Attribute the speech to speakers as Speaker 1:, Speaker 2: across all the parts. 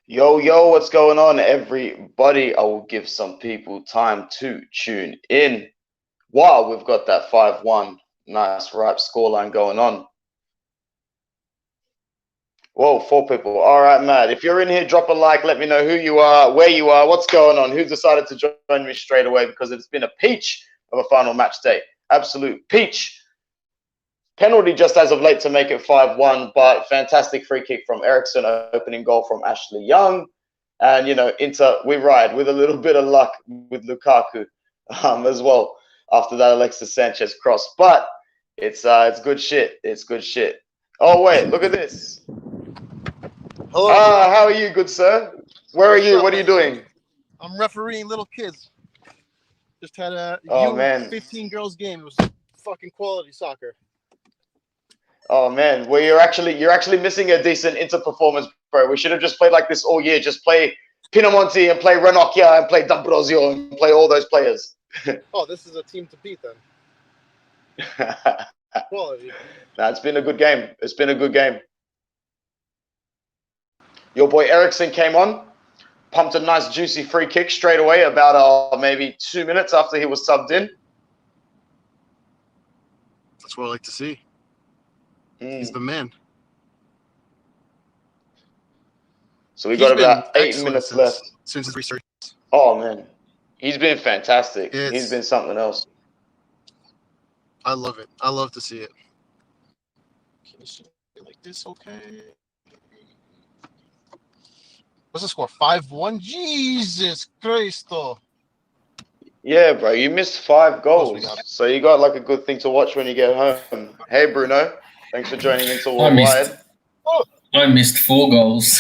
Speaker 1: Yo, yo, what's going on, everybody? I will give some people time to tune in. Wow, we've got that 5-1. Nice, ripe scoreline going on. Whoa, 4 people. All right, Matt. If you're in here, drop a like. Let me know who you are, where you are, what's going on, who decided to join me straight away because it's been a peach of a final match day. Absolute peach. Penalty just as of late to make it 5-1, but fantastic free kick from Ericsson, opening goal from Ashley Young. And, Inter, we ride with a little bit of luck with Lukaku as well after that Alexis Sanchez cross. But it's good shit. It's good shit. Oh, wait, look at this.
Speaker 2: Hello.
Speaker 1: How are you, good sir? Where are you? What are you doing?
Speaker 2: I'm refereeing little kids. Just had a U15 girls game. It was fucking quality soccer.
Speaker 1: Oh man, well you're actually missing a decent Inter performance, bro. We should have just played like this all year. Just play Pinamonti and play Ranocchia and play D'Ambrosio and play all those players.
Speaker 2: Oh, this is a team to beat then. Quality.
Speaker 1: Nah, it's been a good game. It's been a good game. Your boy Ericsson came on, pumped a nice juicy free kick straight away about maybe 2 minutes after he was subbed in.
Speaker 2: That's what I like to see. He's the man.
Speaker 1: So we got about 8 minutes left.
Speaker 2: Since his research.
Speaker 1: Oh man, he's been fantastic.
Speaker 2: He's
Speaker 1: been something else.
Speaker 2: I love it. I love to see it. Can you see it like this? Okay. What's the score? 5-1. Jesus Cristo.
Speaker 1: Yeah, bro, you missed 5 goals, so you got like a good thing to watch when you get home. Hey, Bruno. Thanks for joining into Worldwide.
Speaker 3: I missed 4 goals.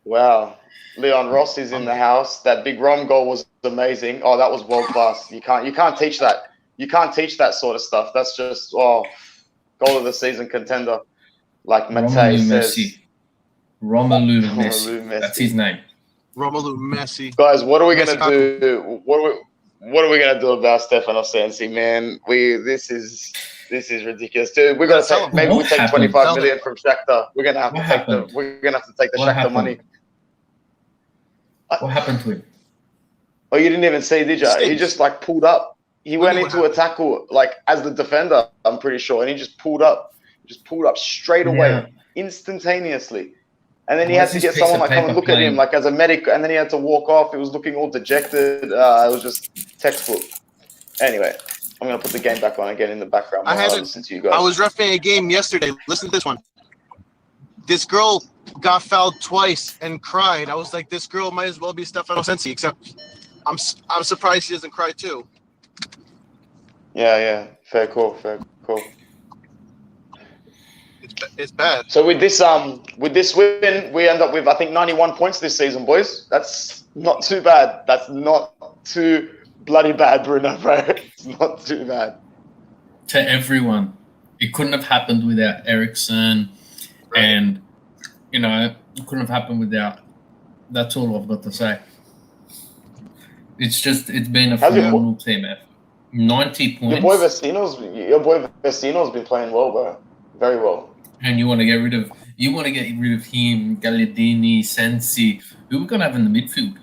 Speaker 1: Wow. Leon Ross is in the house. That big Rom goal was amazing. Oh, that was world class. You can't teach that. You can't teach that sort of stuff. That's just goal of the season contender. Like Matei says.
Speaker 3: Romelu Messi. That's his name.
Speaker 2: Romelu Messi.
Speaker 1: Guys, what are we gonna do? What are we gonna do about Stefano Sensi, man? This is ridiculous, dude. We're gonna take maybe 25 million from Shakhtar. We're gonna have to take the Shakhtar money.
Speaker 3: What happened to him?
Speaker 1: Oh, you didn't even see, did you? He just like pulled up. He went into a tackle like as the defender, I'm pretty sure, and he just pulled up. Straight away, instantaneously. And then he had to get someone like come and look at him like as a medic, and then he had to walk off. It was looking all dejected. It was just textbook. Anyway, I'm gonna put the game back on again in the background. I listen to you guys.
Speaker 2: I was reffing a game yesterday. Listen to this one. This girl got fouled twice and cried. I was like, this girl might as well be Stefano Sensi, except I'm surprised she doesn't cry too.
Speaker 1: Yeah. Fair call.
Speaker 2: It's bad.
Speaker 1: So with this win, we end up with I think 91 points this season, boys. That's not too bad. That's not too bloody bad, Bruno, bro. It's not too bad.
Speaker 3: To everyone, it couldn't have happened without Ericsson, and it couldn't have happened without. That's all I've got to say. It's been a phenomenal team effort. 90 points.
Speaker 1: Your boy Vecino's been playing well, bro. Very well.
Speaker 3: And you want to get rid of him, Galliardini, Sensi. Who are we gonna have in the midfield?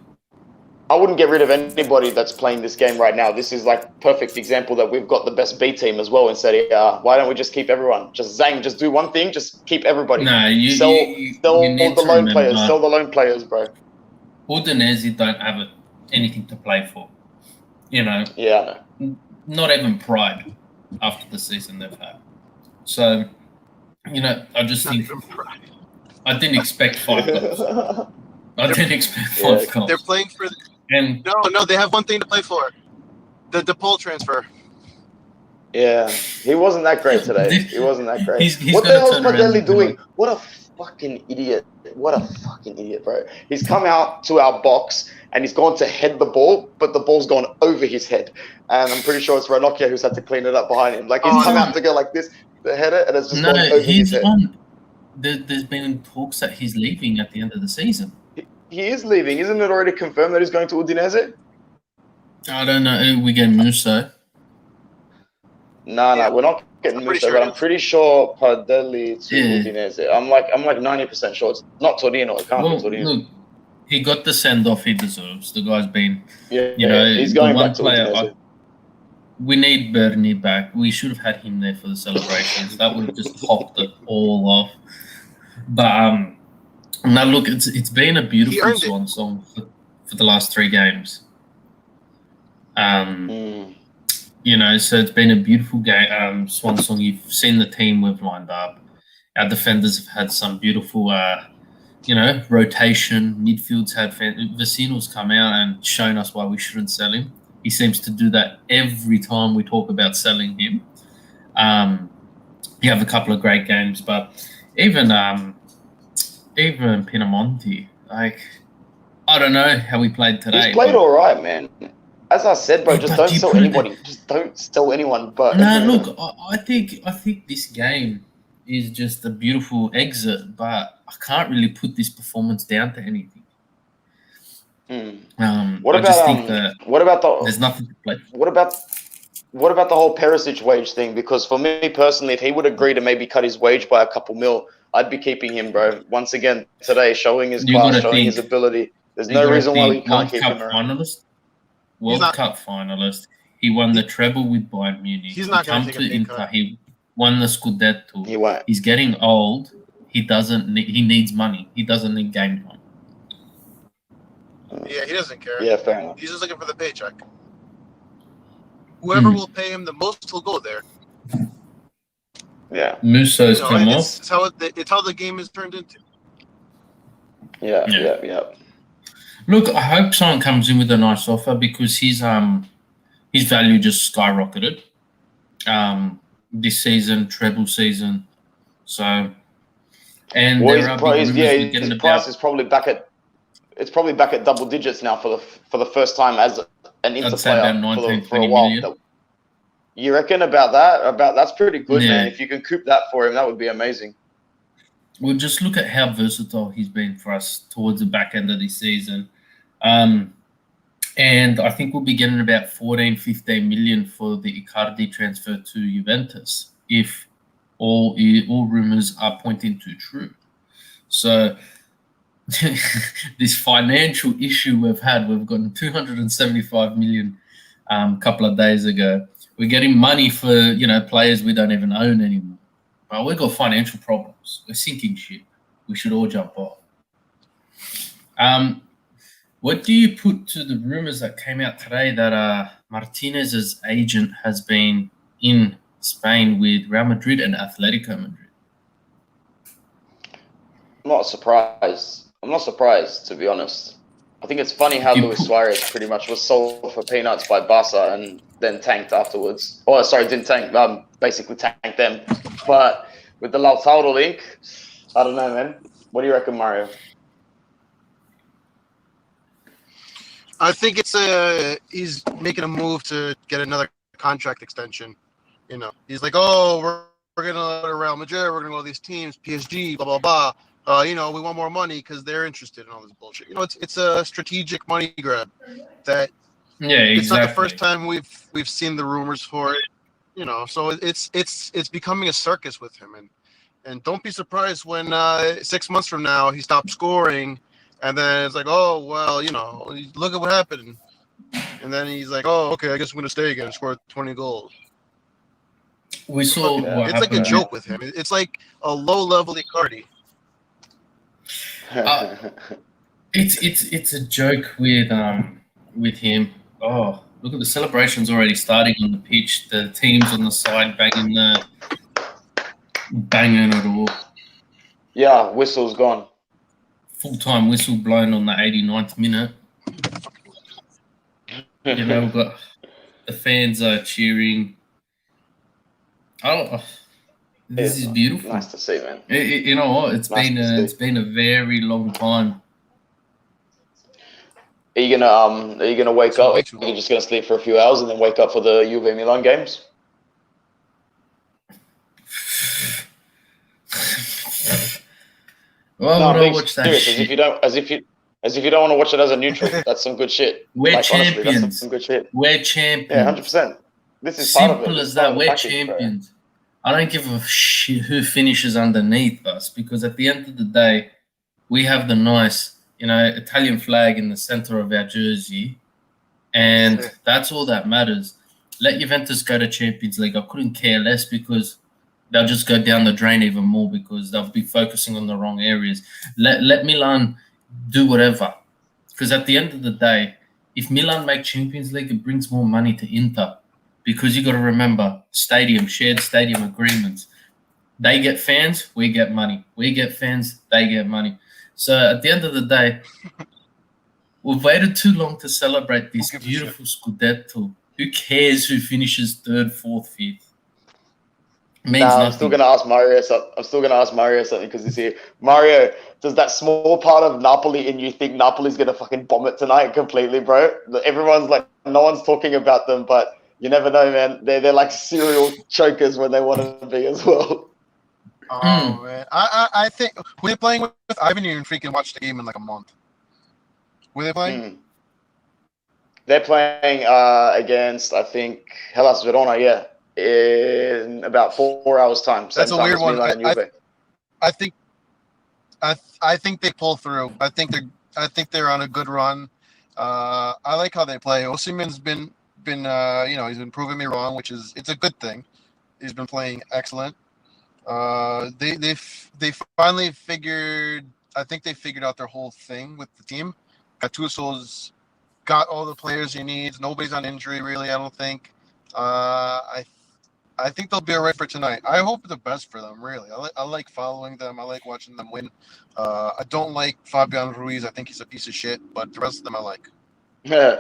Speaker 1: I wouldn't get rid of anybody that's playing this game right now. This is like perfect example that we've got the best B team as well in Serie A. Why don't we just keep everyone? Just do one thing. Just keep everybody.
Speaker 3: No,
Speaker 1: sell the lone players. Sell the lone players, bro.
Speaker 3: Udinese don't have anything to play for.
Speaker 1: Yeah.
Speaker 3: Not even pride after the season they've had. So, I just think I didn't expect 5 goals. I didn't expect 5 goals.
Speaker 2: They're playing for no, they have one thing to play for. The DePaul transfer.
Speaker 1: Yeah. He wasn't that great today. He wasn't that great.
Speaker 3: He's
Speaker 1: what the hell is Padelli doing? What a fucking idiot. Bro. He's come out to our box and he's gone to head the ball, but the ball's gone over his head. And I'm pretty sure it's Ranocchia who's had to clean it up behind him. Like he's come out to go like this. The header, and it's just gone over his head.
Speaker 3: There's been talks that he's leaving at the end of the season.
Speaker 1: He is leaving. Isn't it already confirmed that he's going to Udinese?
Speaker 3: I don't know. We get Musso.
Speaker 1: No, we're not getting Musso, but I'm pretty sure Padelli to Udinese. I'm like 90% sure it's not Torino. It can't be Torino.
Speaker 3: Look, he got the send off he deserves. The guy's been,
Speaker 1: he's going back to Udinese.
Speaker 3: We need Bernie back. We should have had him there for the celebrations. That would have just popped it all off. But now look, it's been a beautiful swan song for the last 3 games. So it's been a beautiful game, swan song. You've seen the team we've lined up. Our defenders have had some beautiful, rotation. Midfield's had Vecino's come out and shown us why we shouldn't sell him. He seems to do that every time we talk about selling him. You have a couple of great games, but even Pinamonti, I don't know how he played today.
Speaker 1: He's played all right, man. As I said, bro, just don't sell anybody. Just don't sell anyone. But
Speaker 3: look, I think this game is just a beautiful exit, but I can't really put this performance down to anything.
Speaker 1: What about
Speaker 3: there's nothing to play for.
Speaker 1: What about the whole Perisic wage thing? Because for me personally, if he would agree to maybe cut his wage by a couple mil, I'd be keeping him, bro. Once again today, showing his class, showing his ability. There's no reason why we can't keep him around.
Speaker 3: World Cup finalist. He won the treble with Bayern Munich.
Speaker 2: He's not going to take a big
Speaker 3: Inter.
Speaker 2: cut.
Speaker 3: He won the Scudetto.
Speaker 1: He won't.
Speaker 3: He's getting old. He needs money. He doesn't need game time.
Speaker 2: Yeah, he doesn't care.
Speaker 1: Yeah, fair enough.
Speaker 2: He's just looking for the paycheck. Whoever will pay him the most will go there.
Speaker 1: Yeah.
Speaker 3: Musso's come off.
Speaker 2: It's how the game is turned into.
Speaker 1: Yeah.
Speaker 3: Look, I hope someone comes in with a nice offer because his value just skyrocketed. This season, treble season. So, and
Speaker 1: his price is probably back at. It's probably back at double digits now for the first time as an Inter player for a while.
Speaker 3: Million.
Speaker 1: You reckon about that? That's pretty good, man. If you can coop that for him, that would be amazing.
Speaker 3: Well, just look at how versatile he's been for us towards the back end of this season. And I think we'll be getting about 14, 15 million for the Icardi transfer to Juventus if all rumors are pointing to true. So this financial issue we've gotten 275 million a couple of days ago. We're getting money for players we don't even own anymore. But we've got financial problems. We're sinking ship. We should all jump off. What do you put to the rumors that came out today that Martinez's agent has been in Spain with Real Madrid and Atletico Madrid?
Speaker 1: I'm not surprised, to be honest. I think it's funny how Luis Suarez pretty much was sold for peanuts by Barca and then tanked afterwards. Oh, sorry, didn't tank. Basically tanked them. But with the Lautaro link, I don't know, man. What do you reckon, Mario?
Speaker 2: I think he's making a move to get another contract extension. He's like, we're gonna go to Real Madrid, we're gonna go to these teams, PSG, blah blah blah. We want more money because they're interested in all this bullshit. It's a strategic money grab. That it's not the first time we've seen the rumors for it. So it's becoming a circus with him, and don't be surprised when 6 months from now he stops scoring. And then it's like, look at what happened. And then he's like, okay, I guess I'm going to stay again and score 20 goals.
Speaker 3: We saw what
Speaker 2: it's like a joke with him. It's like a low-level Icardi.
Speaker 3: It's a joke with him. Oh, look at the celebrations already starting on the pitch. The teams on the side banging it all.
Speaker 1: Yeah, whistle's gone.
Speaker 3: Full-time whistle blown on the 89th minute. We've got the fans are cheering. This is beautiful.
Speaker 1: Nice to see, man.
Speaker 3: You know what? It's been a very long time.
Speaker 1: Are you gonna wake up? Are you just gonna sleep for a few hours and then wake up for the Juve Milan games?
Speaker 3: Well,
Speaker 1: no,
Speaker 3: I watch that
Speaker 1: serious,
Speaker 3: shit.
Speaker 1: As if you don't want to watch it as a neutral. That's some good shit.
Speaker 3: We're champions.
Speaker 1: Honestly, that's some good shit.
Speaker 3: We're champions.
Speaker 1: Yeah, 100%. This is part of it.
Speaker 3: Simple as that. We're champions. I don't give a shit who finishes underneath us, because at the end of the day, we have the nice, Italian flag in the center of our jersey, and that's all that matters. Let Juventus go to Champions League. I couldn't care less, because they'll just go down the drain even more, because they'll be focusing on the wrong areas. Let Milan do whatever, because at the end of the day, if Milan make Champions League, it brings more money to Inter, because you got to remember shared stadium agreements. They get fans, we get money. We get fans, they get money. So at the end of the day, we've waited too long to celebrate this beautiful Scudetto. Who cares who finishes third, fourth, fifth?
Speaker 1: I'm still gonna ask Mario. I'm still gonna ask Mario something, because he's here. Mario, does that small part of Napoli in you think Napoli's gonna fucking bomb it tonight completely, bro? Everyone's like, no one's talking about them, but you never know, man. They're like serial chokers when they want to be as well.
Speaker 2: Oh man, I think we're playing with. I haven't even freaking watched the game in like a month. Were they playing?
Speaker 1: They're playing against, I think, Hellas Verona. Yeah, in about 4 hours time.
Speaker 2: That's a weird one. I think they pull through. I think they're on a good run. I like how they play. Osimhen's been he's been proving me wrong, it's a good thing. He's been playing excellent. They finally figured. I think they figured out their whole thing with the team. Gattuso's got all the players he needs. Nobody's on injury really. I don't think. I think they'll be all right for tonight. I hope the best for them. Really, I like following them. I like watching them win. I don't like Fabian Ruiz. I think he's a piece of shit. But the rest of them I like.
Speaker 1: Yeah.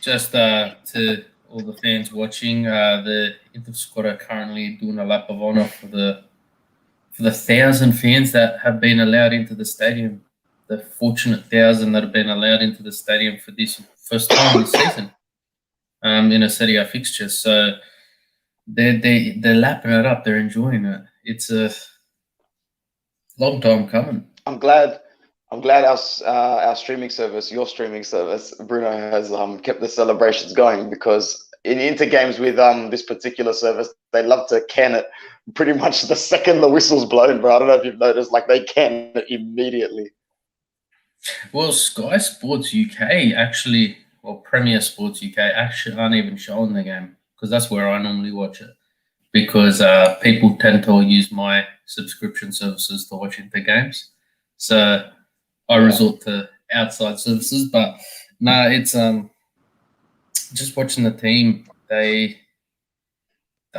Speaker 3: Just to all the fans watching, the Inter squad are currently doing a lap of honor for the 1,000 fans that have been allowed into the stadium. The fortunate 1,000 that have been allowed into the stadium for this first time this season, in a Serie A fixture. So they're lapping it up. They're enjoying it. It's a long time coming.
Speaker 1: I'm glad our streaming service, your streaming service, Bruno, has kept the celebrations going, because in Inter games with this particular service, they love to can it pretty much the second the whistle's blown, bro. I don't know if you've noticed, like they can it immediately.
Speaker 3: Well, Sky Sports UK actually, Premier Sports UK actually aren't even showing the game, because that's where I normally watch it, because people tend to use my subscription services to watch Inter games. So I resort to outside services, but no, it's just watching the team. I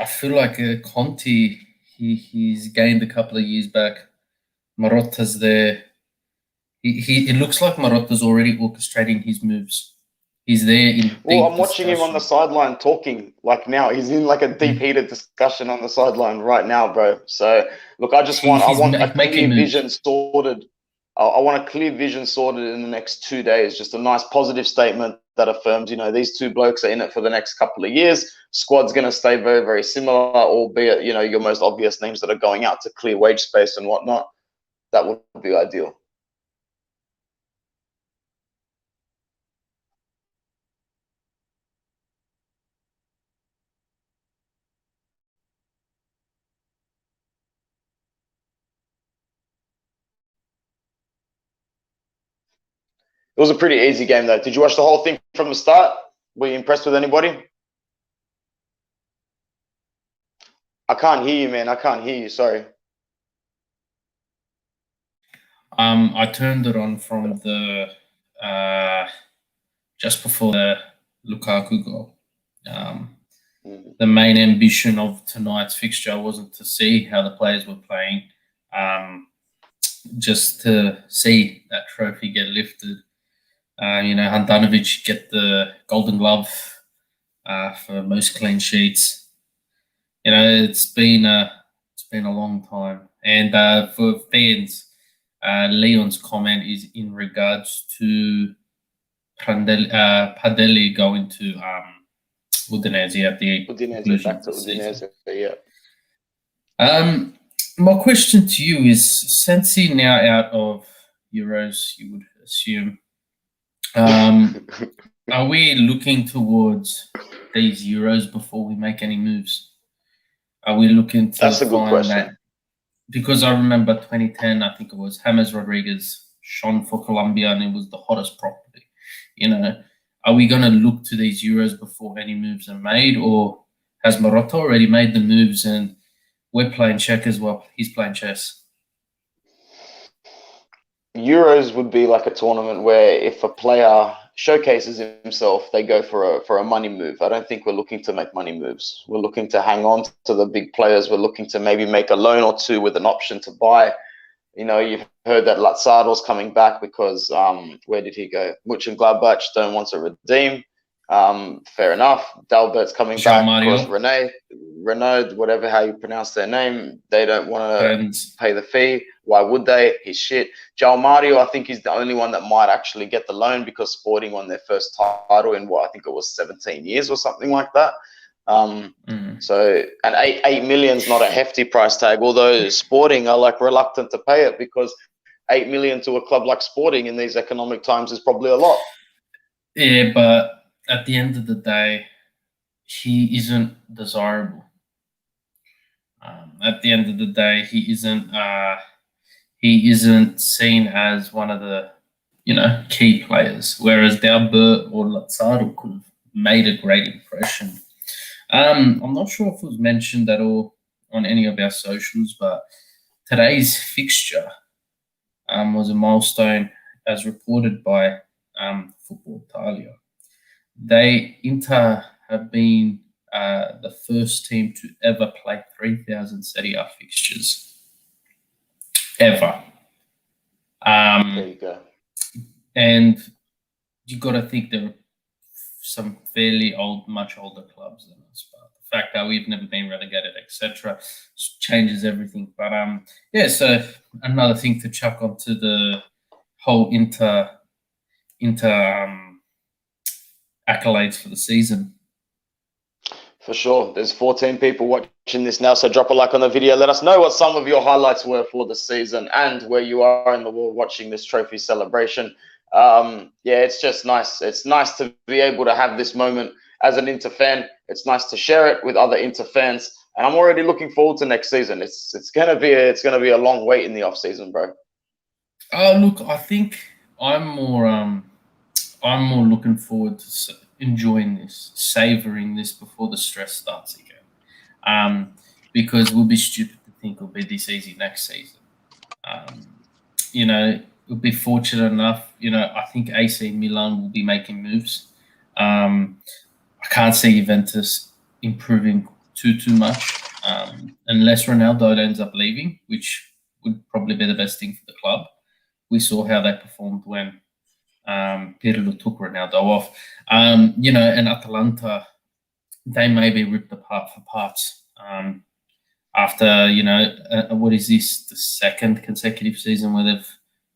Speaker 3: feel like Conte, he's gained a couple of years back. Marotta's there. It looks like Marotta's already orchestrating his moves. He's there in.
Speaker 1: Well, I'm watching him on the sideline talking like now. He's in like a deep heated discussion on the sideline right now, bro. So look, I want a clear vision sorted. I want a clear vision sorted in the next 2 days. Just a nice positive statement that affirms, these two blokes are in it for the next couple of years. Squad's going to stay very, very similar, albeit, your most obvious names that are going out to clear wage space and whatnot. That would be ideal. It was a pretty easy game, though. Did you watch the whole thing from the start? Were you impressed with anybody? I can't hear you, man. I can't hear you. Sorry.
Speaker 3: I turned it on from the just before the Lukaku goal. The main ambition of tonight's fixture wasn't to see how the players were playing, just to see that trophy get lifted. Handanovic get the Golden Glove for most clean sheets. It's been a long time, and for fans, Leon's comment is in regards to Padelli going to Udinese at the
Speaker 1: Udinese, back to Udinese, yeah.
Speaker 3: My question to you is: Sensi now out of Euros, you would assume. Are we looking towards these Euros before we make any moves? Are we looking to
Speaker 1: That's a good
Speaker 3: find
Speaker 1: question.
Speaker 3: that? Because I remember 2010, I think it was James Rodriguez shone for Colombia, and it was the hottest property. You know, are we going to look to these Euros before any moves are made, or has Marotta already made the moves and we're playing checkers while he's playing chess?
Speaker 1: Euros would be like a tournament where if a player showcases himself, they go for a money move. I don't think we're looking to make money moves. We're looking to hang on to the big players. We're looking to maybe make a loan or two with an option to buy. You know, you've heard that Lazzaro's coming back because where did he go? Mönchengladbach don't want to redeem. Fair enough. Dalbert's coming back because Renaud, whatever how you pronounce their name, they don't want to pay the fee. Why would they? He's shit. João Mario, I think, is the only one that might actually get the loan because Sporting won their first title in what I think it was 17 years or something like that. So, and 8 million is not a hefty price tag, although Sporting are like reluctant to pay it because 8 million to a club like Sporting in these economic times is probably a lot.
Speaker 3: Yeah, but at the end of the day, he isn't desirable. At the end of the day, he isn't seen as one of the, key players. Whereas Dalbert or Lazzaro could have made a great impression. I'm not sure if it was mentioned at all on any of our socials, but today's fixture was a milestone, as reported by Football Italia. Inter have been the first team to ever play 3,000 Serie A fixtures. Ever.
Speaker 1: There you go.
Speaker 3: And you got to think there are some fairly much older clubs than us. But the fact that we've never been relegated, etc., changes everything. But so another thing to chuck onto the whole Inter accolades for the season.
Speaker 1: For sure. There's 14 people watching this now, so drop a like on the video. Let us know what some of your highlights were for the season and where you are in the world watching this trophy celebration. It's just nice. It's nice to be able to have this moment as an Inter fan. It's nice to share it with other Inter fans, and I'm already looking forward to next season. It's gonna be a long wait in the off season, bro.
Speaker 3: Look, I think I'm more looking forward to enjoying this, savoring this before the stress starts again. Because we'll be stupid to think it'll be this easy next season. We'll be fortunate enough. I think AC Milan will be making moves. I can't see Juventus improving too much unless Ronaldo ends up leaving, which would probably be the best thing for the club. We saw how they performed when Pirlo took Ronaldo off. And Atalanta, they may be ripped apart for parts after, what is this, the second consecutive season where they've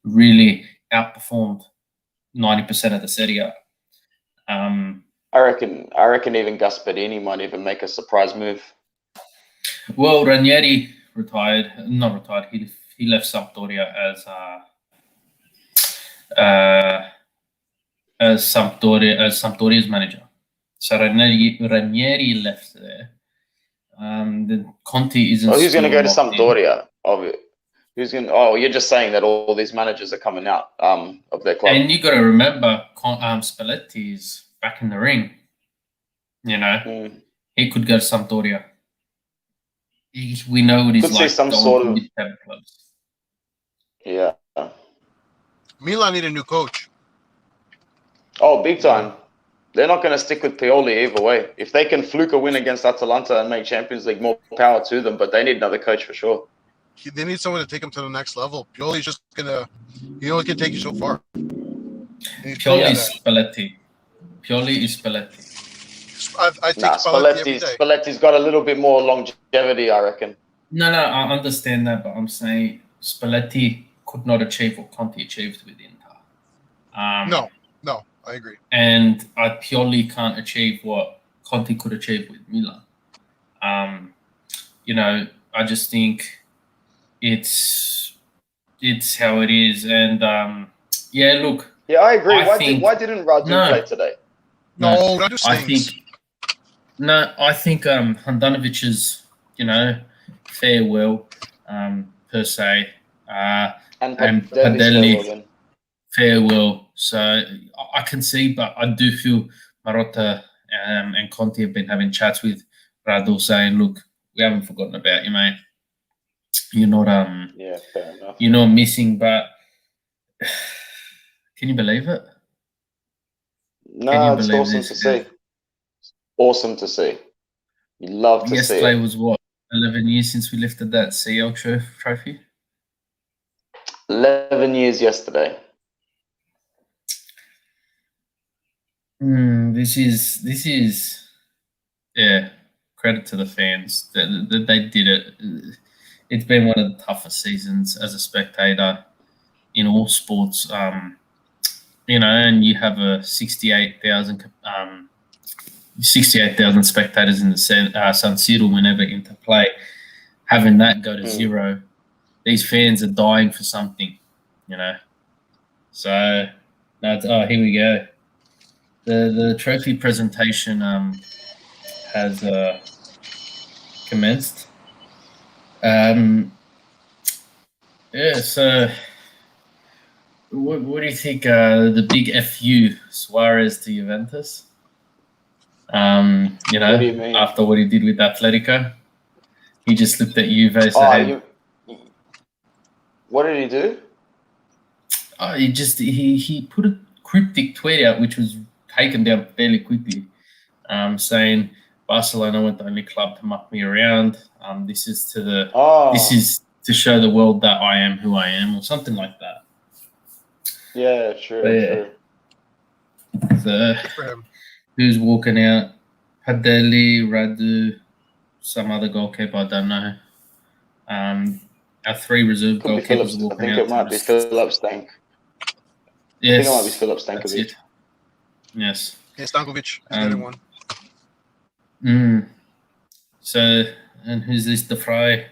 Speaker 3: really outperformed 90% of the Serie A.
Speaker 1: I reckon even Gasperini might even make a surprise move.
Speaker 3: Well, Ranieri not retired. He left Sampdoria as Sampdoria's manager. So Ranieri left there. Then Conte isn't.
Speaker 1: Oh, who's going to go to Sampdoria? You're just saying that all these managers are coming out of their club.
Speaker 3: And you got to remember, Spalletti is back in the ring. He could go to Sampdoria. We know what he's
Speaker 1: could
Speaker 3: like.
Speaker 1: See some sort of
Speaker 3: clubs.
Speaker 1: Yeah.
Speaker 2: Milan need a new coach.
Speaker 1: Oh, big time. They're not going to stick with Pioli either way. If they can fluke a win against Atalanta and make Champions League, more power to them. But they need another coach for sure.
Speaker 2: They need someone to take them to the next level. Pioli's just gonna, he can take you so far.
Speaker 3: Pioli is Spalletti.
Speaker 2: I think
Speaker 1: Spalletti's got a little bit more longevity, I reckon.
Speaker 3: No, I understand that, but I'm saying Spalletti could not achieve what Conte achieved with Inter.
Speaker 2: No, I agree.
Speaker 3: And Pioli can't achieve what Conte could achieve with Milan. I just think it's how it is, and look.
Speaker 1: Yeah, I agree. Why didn't Radu play today?
Speaker 2: No, Radu's
Speaker 3: I think Handanovic has farewell per se.
Speaker 1: And
Speaker 3: And
Speaker 1: Padelli's
Speaker 3: Padelli farewell. So I can see, but I do feel Marotta and Conte have been having chats with Radu saying, look, we haven't forgotten about you, mate. You're not
Speaker 1: yeah, fair enough.
Speaker 3: you're not missing, but can you believe it?
Speaker 1: No, it's awesome to see. Awesome to see. You love to see
Speaker 3: Yesterday
Speaker 1: it.
Speaker 3: was what, 11 years since we lifted that CL trophy?
Speaker 1: 11 years yesterday.
Speaker 3: This is credit to the fans that they did it. It's been one of the toughest seasons as a spectator in all sports. And you have a 68,000 spectators in the San Siro whenever Inter play. Having that go to zero, these fans are dying for something, So, here we go. The trophy presentation has commenced. So what do you think? The big FU Suarez to Juventus.
Speaker 1: What do you mean?
Speaker 3: After what he did with Atletico, he just looked at Juve.
Speaker 1: What did he do?
Speaker 3: He put a cryptic tweet out, which was taken down fairly quickly, saying Barcelona weren't the only club to muck me around. This is to show the world that I am who I am, or something like that.
Speaker 1: Yeah, true.
Speaker 3: So, who's walking out? Padelli, Radu, some other goalkeeper, I don't know. Our three reserve goalkeepers are walking out.
Speaker 1: I think it might be Philip Stank.
Speaker 3: Yes,
Speaker 1: I think it might be Philip Stankovic.
Speaker 3: Yes.
Speaker 2: Yeah, Stankovic is the other one.
Speaker 3: So, and who's this? The Fry?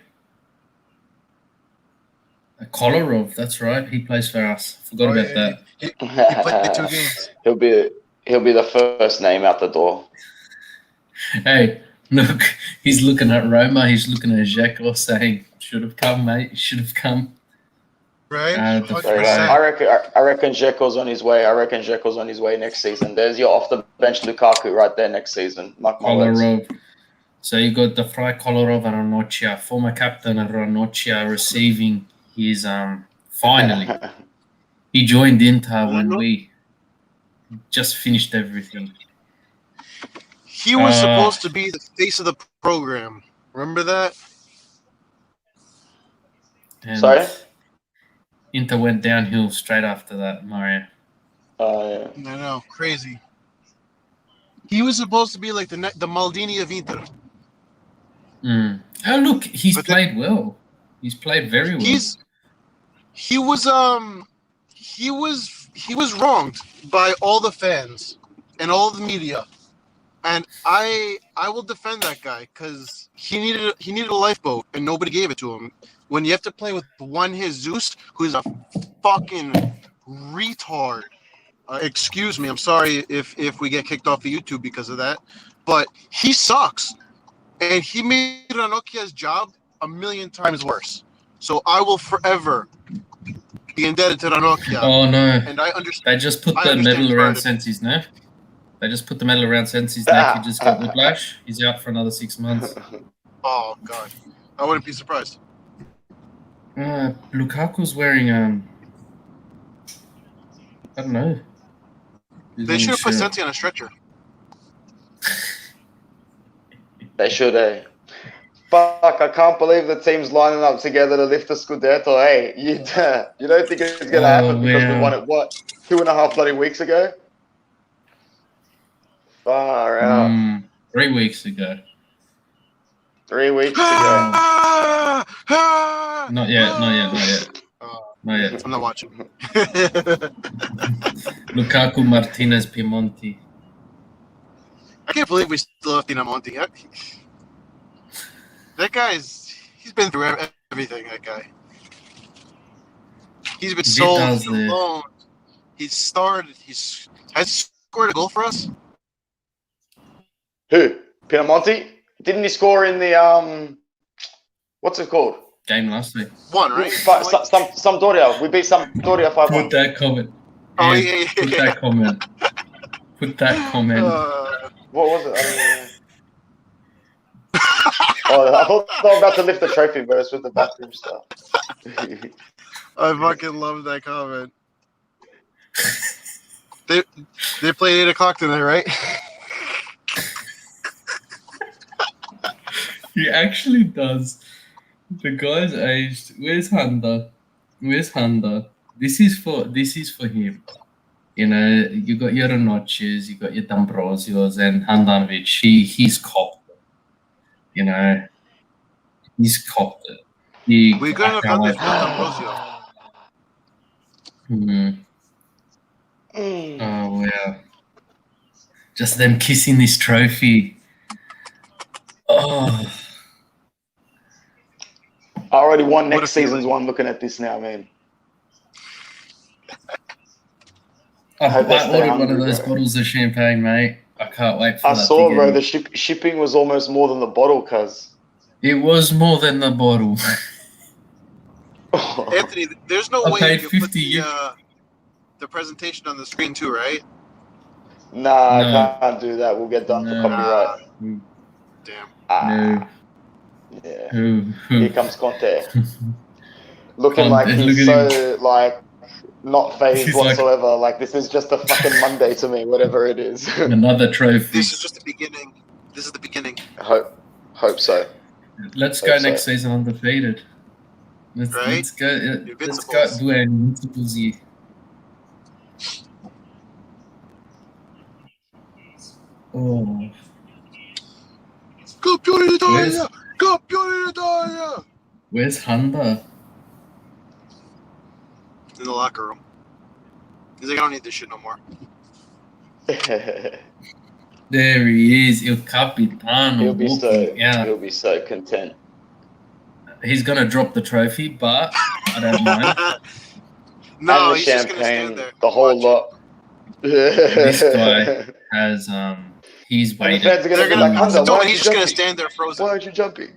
Speaker 3: Kolarov, that's right. He plays for us. Forgot about that.
Speaker 2: He played 2 games.
Speaker 1: He'll be the first name out the door.
Speaker 3: Hey, look, he's looking at Roma. He's looking at Dzeko saying, "Should have come, mate. Should have come."
Speaker 2: Right.
Speaker 1: I reckon Dzeko's on his way. I reckon Dzeko's on his way next season. There's your off the bench Lukaku right there next season. Mark my words.
Speaker 3: Kolarov. So you got the Fry, Kolarov, and Ranocchia, former captain of Ranocchia, receiving his finally. He joined Inter when we just finished everything.
Speaker 2: He was supposed to be the face of the program. Remember that?
Speaker 3: And
Speaker 1: Sorry?
Speaker 3: Inter went downhill straight after that, Mario.
Speaker 1: Yeah.
Speaker 2: I know, crazy. He was supposed to be like the Maldini of Inter.
Speaker 3: Oh, look, he's played well. He's played very well.
Speaker 2: He was wronged by all the fans and all the media, and I will defend that guy because he needed a lifeboat and nobody gave it to him. When you have to play with Juan Jesus, who's a fucking retard. Excuse me, I'm sorry if we get kicked off of YouTube because of that, but he sucks, and he made Ranocchia's job 1,000,000 times worse. So I will forever be indebted to Ranocchia.
Speaker 3: Oh no!
Speaker 2: And I understand.
Speaker 3: They just put the medal around Sensi's neck. He just got whiplash. He's out for another 6 months.
Speaker 2: Oh god, I wouldn't be surprised.
Speaker 3: Lukaku's wearing I don't know.
Speaker 2: They should have put Sensi on a stretcher.
Speaker 1: They should, Fuck, I can't believe the team's lining up together to lift the Scudetto. Hey, you don't think it's going to happen because we won it, 2.5 bloody weeks ago? Far out.
Speaker 3: 3 weeks ago.
Speaker 1: 3 weeks ago.
Speaker 3: Not yet. Not yet.
Speaker 2: I'm not watching.
Speaker 3: Lukaku, Martinez, Piemonte.
Speaker 2: I can't believe we still have Piemonte. That guy's been through everything, that guy. He's been sold alone. Has scored a goal for us?
Speaker 1: Who? Piemonte? Didn't he score in the What's it called?
Speaker 3: Game last week.
Speaker 2: One, right?
Speaker 1: Sampdoria. We beat Sampdoria 5-1.
Speaker 3: Put that comment.
Speaker 2: Oh,
Speaker 3: Ant,
Speaker 2: yeah.
Speaker 3: Put that comment. Put that comment.
Speaker 1: What was it? I don't know. I thought I was about to lift the trophy, but it's with the bathroom stuff.
Speaker 2: I fucking love that comment. They play 8 o'clock tonight, right?
Speaker 3: He actually does. The guy's aged. Where's Honda? This is for him. You know, you got your Notches, you got your D'Ambrosios, and Handanovic. He's copped it. You know, he's copped it.
Speaker 2: We couldn't have done this without D'Ambrosio.
Speaker 3: Oh wow! Just them kissing this trophy. Oh.
Speaker 1: I already won next season's one looking at this now, man.
Speaker 3: I ordered one of those bottles of champagne, mate. I can't wait for that.
Speaker 1: I saw, bro, the shipping was almost more than the bottle, cuz.
Speaker 3: It was more than the bottle.
Speaker 2: Anthony, there's no way
Speaker 3: paid
Speaker 2: you can put
Speaker 3: 50
Speaker 2: the presentation on the screen too, right?
Speaker 1: Nah,
Speaker 3: No.
Speaker 1: I can't do that. We'll get done for copyright.
Speaker 2: Damn.
Speaker 3: No.
Speaker 1: Yeah.
Speaker 3: Who?
Speaker 1: Here comes Conte. Looking like he's so, like, not phased whatsoever. Like, this is just a fucking Monday to me, whatever it is.
Speaker 3: Another trophy.
Speaker 2: This is just the beginning. This is the beginning.
Speaker 1: Hope so.
Speaker 3: Let's go next season undefeated. Let's go. Let's go do an Invincibles here. Oh.
Speaker 2: Campione d'Italia! Campione d'Italia!
Speaker 3: Where's Honda?
Speaker 2: In the locker room. He's like, I don't need this shit no more.
Speaker 3: There he is, Il Capitano.
Speaker 1: He'll be so content.
Speaker 3: He's gonna drop the trophy, but I don't mind.
Speaker 2: No,
Speaker 1: and the
Speaker 2: he's
Speaker 1: champagne,
Speaker 2: just gonna stand there.
Speaker 1: The whole lot.
Speaker 3: This guy has he's waited.
Speaker 1: The fans are gonna be like,
Speaker 2: he's just gonna stand there frozen.
Speaker 1: Why aren't you jumping?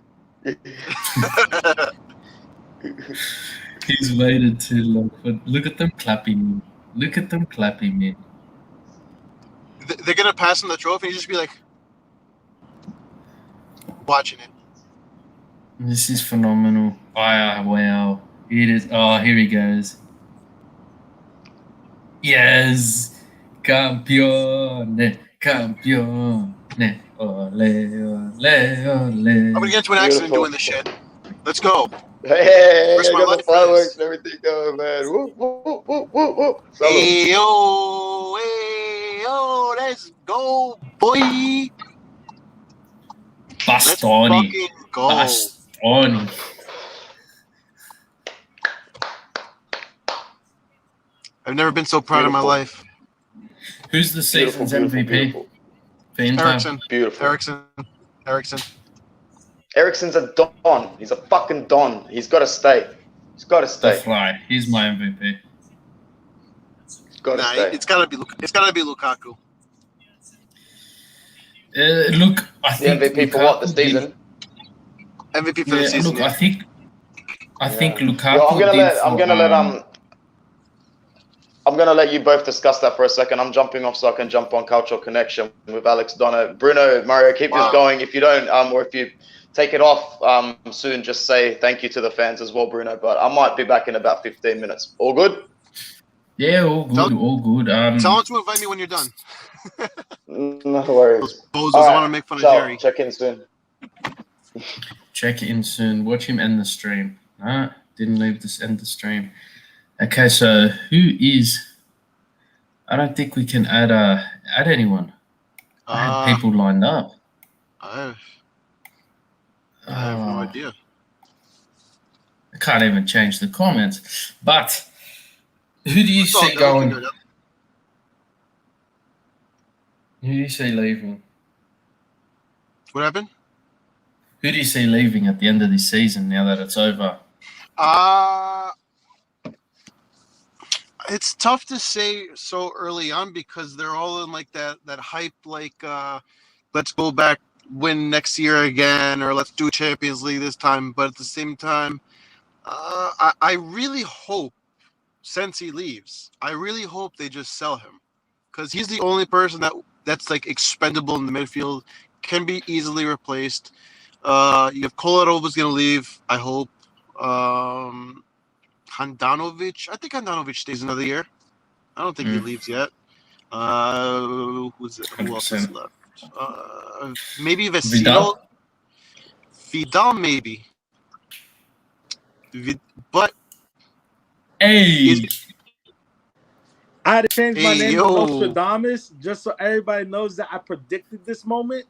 Speaker 3: He's waited too long. But look at them clapping. Look at them clapping, man.
Speaker 2: They're gonna pass him the trophy and he's just be like watching it.
Speaker 3: This is phenomenal. Wow. It is. Oh, here he goes. Yes. Campione. Ole, ole, ole.
Speaker 2: I'm gonna get into an accident doing this shit. Let's go.
Speaker 1: Hey,
Speaker 2: Where's
Speaker 1: I
Speaker 2: my
Speaker 1: got the
Speaker 2: life
Speaker 1: fireworks and everything going, man. Whoop, whoop, whoop, whoop, whoop.
Speaker 2: Hey, yo, let's go, boy.
Speaker 3: Bastoni.
Speaker 2: Let's fucking go.
Speaker 3: Bastoni.
Speaker 2: I've never been so proud of my life.
Speaker 3: Who's the season's MVP?
Speaker 2: Ericsson.
Speaker 1: Beautiful.
Speaker 2: Ericsson.
Speaker 1: Ericsson's a don. He's a fucking don. He's got to stay. He's got to stay.
Speaker 3: The fly. He's my MVP.
Speaker 1: He's got to stay.
Speaker 2: It's gotta be Lukaku.
Speaker 3: Look, I think
Speaker 1: the MVP
Speaker 3: Lukaku
Speaker 1: for what, the season?
Speaker 2: MVP for the season.
Speaker 3: Look, I think Lukaku.
Speaker 1: Yo, I'm gonna let you both discuss that for a second. I'm jumping off so I can jump on Cultural Connection with Alex Dono. Bruno, Mario, keep this going. If you don't, or if you take it off soon, just say thank you to the fans as well, Bruno. But I might be back in about 15 minutes. All good?
Speaker 3: Yeah, all good.
Speaker 2: Tell him to invite me when you're done.
Speaker 1: No worries.
Speaker 2: Those I want to make fun of Jerry.
Speaker 1: Check in soon.
Speaker 3: Check in soon. Watch him end the stream. No, didn't leave this end the stream. Okay, so who is? I don't think we can add anyone. I had people lined up.
Speaker 2: I have no idea.
Speaker 3: I can't even change the comments. But who do you see going? Who do you see leaving?
Speaker 2: What happened?
Speaker 3: Who do you see leaving at the end of this season now that it's over?
Speaker 2: It's tough to say so early on because they're all in like that hype, like let's go back win next year again, or let's do Champions League this time. But at the same time, I really hope, since he leaves, I really hope they just sell him, because he's the only person that's like expendable in the midfield, can be easily replaced. You have Kolarova's going to leave, I hope. Handanovic, I think Handanovic stays another year. I don't think he leaves yet. Who else is left? Maybe Vecino. Vidal, maybe. But
Speaker 3: Hey,
Speaker 4: I had to change my name
Speaker 2: yo.
Speaker 4: to Nostradamus just so everybody knows that I predicted this moment.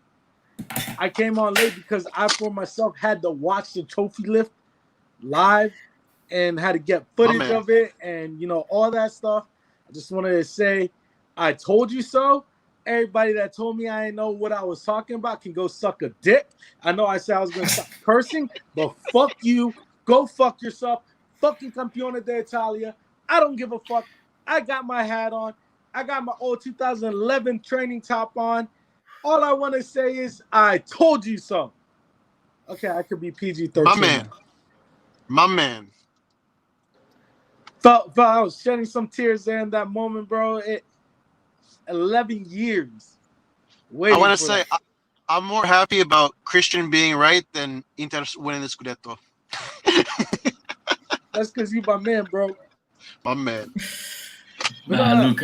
Speaker 4: I came on late because I, for myself, had to watch the trophy lift live and had to get footage of it and, all that stuff. I just wanted to say, I told you so. Everybody that told me I didn't know what I was talking about can go suck a dick. I know I said I was going to stop cursing, but fuck you. Go fuck yourself. Fucking Campione d'Italia. I don't give a fuck. I got my hat on. I got my old 2011 training top on. All I want to say is I told you so. Okay, I could be PG-13.
Speaker 2: My man.
Speaker 4: Felt I was shedding some tears there in that moment, bro. 11 years.
Speaker 2: I want to say I'm more happy about Christian being right than Inter winning the Scudetto.
Speaker 4: That's because you my man, bro.
Speaker 2: My man.
Speaker 3: look,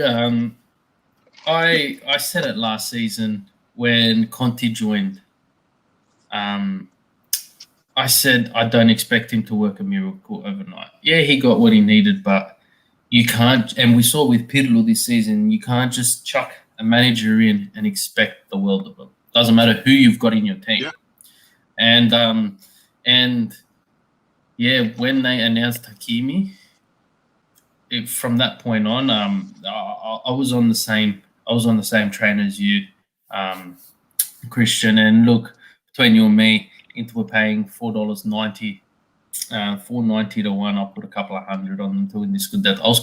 Speaker 3: I said it last season when Conte joined. I said I don't expect him to work a miracle overnight. Yeah, he got what he needed, but you can't. And we saw with Pirlo this season, you can't just chuck a manager in and expect the world of it. Doesn't matter who you've got in your team.
Speaker 2: Yeah.
Speaker 3: And yeah, when they announced Hakimi, from that point on, I was on the same train as you, Christian. And look, between you and me, Inter were paying $4.90, $4.90 to 1. I put a couple of hundred on them to win this good. That I was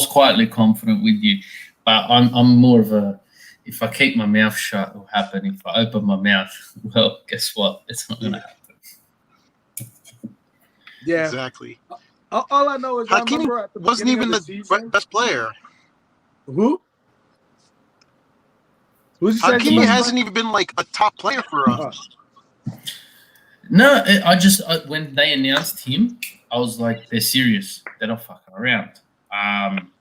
Speaker 3: quietly confident with you, but I'm more of a, if I keep my mouth shut, it'll happen. If I open my mouth, well, guess what? It's not going to happen.
Speaker 4: Yeah,
Speaker 2: exactly.
Speaker 4: All I know is I remember at the
Speaker 2: wasn't even the
Speaker 4: season,
Speaker 2: best player.
Speaker 4: Who?
Speaker 2: Hakimi hasn't even been like a top player for us.
Speaker 3: No, when they announced him, I was like, they're serious. They're not fucking around.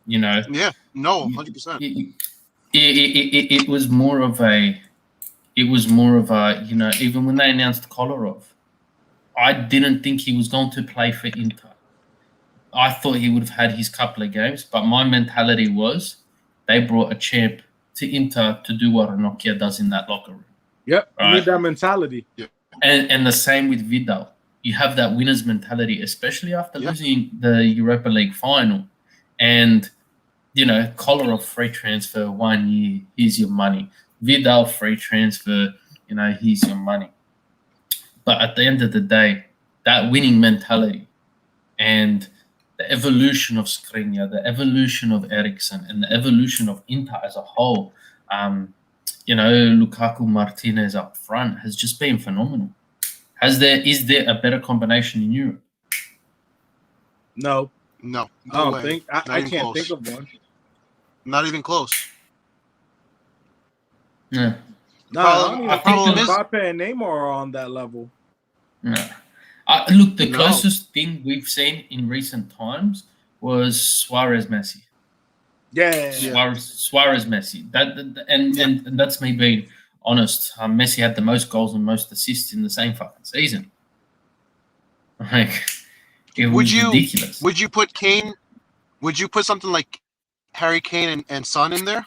Speaker 2: Yeah, no, 100%.
Speaker 3: It was more of a, even when they announced Kolarov, I didn't think he was going to play for Inter. I thought he would have had his couple of games, but my mentality was they brought a champ to Inter to do what Ranocchia does in that locker room.
Speaker 4: Yep,
Speaker 3: right?
Speaker 4: You need that mentality.
Speaker 2: Yeah.
Speaker 3: And the same with Vidal. You have that winner's mentality, especially after losing the Europa League final. And, Kolarov free transfer 1 year, here's your money. Vidal free transfer, here's your money. But at the end of the day, that winning mentality and the evolution of Skriniar, the evolution of Eriksen, and the evolution of Inter as a whole, Lukaku Martinez up front has just been phenomenal. Is there a better combination in Europe?
Speaker 4: No.
Speaker 2: No
Speaker 4: I don't
Speaker 2: way.
Speaker 4: think. I can't think of one.
Speaker 2: Not even close.
Speaker 3: Yeah.
Speaker 4: No, I don't even
Speaker 2: problem
Speaker 4: think
Speaker 2: is-
Speaker 4: Mbappe and Neymar are on that level.
Speaker 3: No. Look, the
Speaker 2: No.
Speaker 3: closest thing we've seen in recent times was Suarez Messi.
Speaker 4: Yeah.
Speaker 3: Suarez Messi. And that's me being honest. Messi had the most goals and most assists in the same fucking season. Like, it was ridiculous.
Speaker 2: Would you put Kane? Would you put something like Harry Kane and Son in there?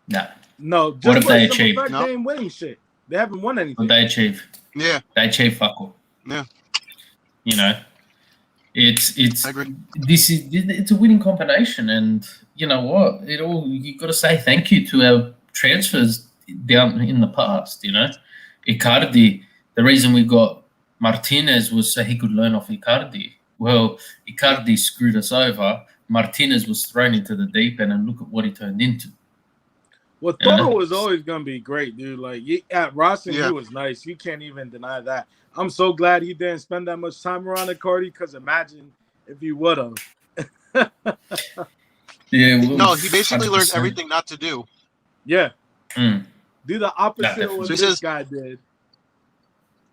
Speaker 3: No.
Speaker 4: No. Just
Speaker 3: What if they
Speaker 4: some
Speaker 3: achieve?
Speaker 4: effect,
Speaker 2: No.
Speaker 4: They ain't winning shit. They haven't won anything.
Speaker 3: What they achieve?
Speaker 2: Yeah.
Speaker 3: They achieve fuck all.
Speaker 2: Yeah.
Speaker 3: It's
Speaker 2: I agree.
Speaker 3: It's a winning combination, and you know what? You got to say thank you to our transfers down in the past. Icardi. The reason we got Martinez was so he could learn off Icardi. Well, Icardi screwed us over. Martinez was thrown into the deep end, and look at what he turned into.
Speaker 4: Well,
Speaker 3: You know?
Speaker 4: Toto was always gonna be great, dude. Like at Rossin,
Speaker 2: Yeah.
Speaker 4: he was nice. You can't even deny that. I'm so glad he didn't spend that much time around the Cardi, because imagine if he would have.
Speaker 3: Yeah, well,
Speaker 2: No, he basically learned
Speaker 3: 100%.
Speaker 2: everything not to do.
Speaker 4: Yeah,
Speaker 3: Mm,
Speaker 4: do the
Speaker 3: that
Speaker 4: opposite of
Speaker 3: definitely.
Speaker 4: what
Speaker 2: So he
Speaker 4: this
Speaker 2: says,
Speaker 4: guy did.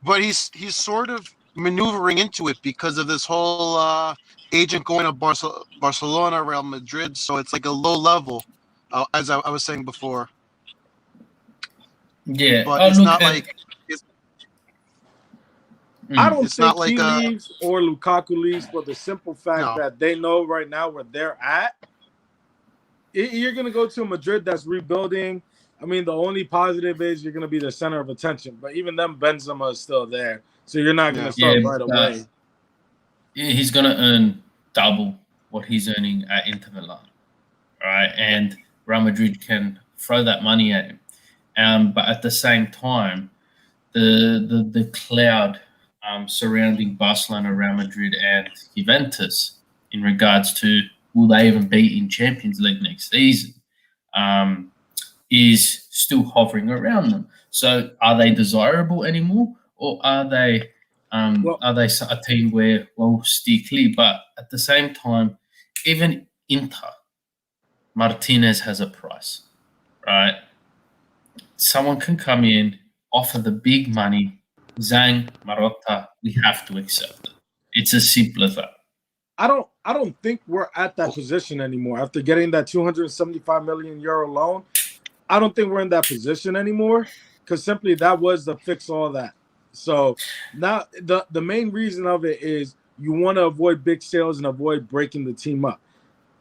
Speaker 2: but he's sort of maneuvering into it because of this whole agent going to Barcelona, Real Madrid. So it's like a low level, as I was saying before.
Speaker 3: Yeah.
Speaker 2: But
Speaker 3: Oh,
Speaker 2: it's
Speaker 3: look.
Speaker 2: not like
Speaker 4: I
Speaker 3: Mm,
Speaker 4: don't
Speaker 2: it's not
Speaker 4: think
Speaker 2: like
Speaker 4: he leaves or Lukaku leaves for the simple fact
Speaker 2: no.
Speaker 4: that they know right now where they're at. You're going to go to Madrid that's rebuilding. I mean, the only positive is you're going to be the center of attention. But even then, Benzema is still there. So you're not going to
Speaker 2: Yeah.
Speaker 4: start
Speaker 3: yeah,
Speaker 4: right
Speaker 3: but
Speaker 4: away.
Speaker 3: he's going to earn double what he's earning at Inter Milan, right? And Real Madrid can throw that money at him. But at the same time, the cloud surrounding Barcelona, Real Madrid, and Juventus in regards to will they even be in Champions League next season um, is still hovering around them. So are they desirable anymore, or are they
Speaker 4: Well,
Speaker 3: a team where we'll steer clear? But at the same time, even Inter, Martinez has a price, right? Someone can come in, offer the big money, Zhang, Marotta, we have to accept it. It's as simple as that.
Speaker 4: I don't think we're at that position anymore. After getting that 275 million euro loan, I don't think we're in that position anymore, because simply that was to fix all that. So now the main reason of it is you want to avoid big sales and avoid breaking the team up.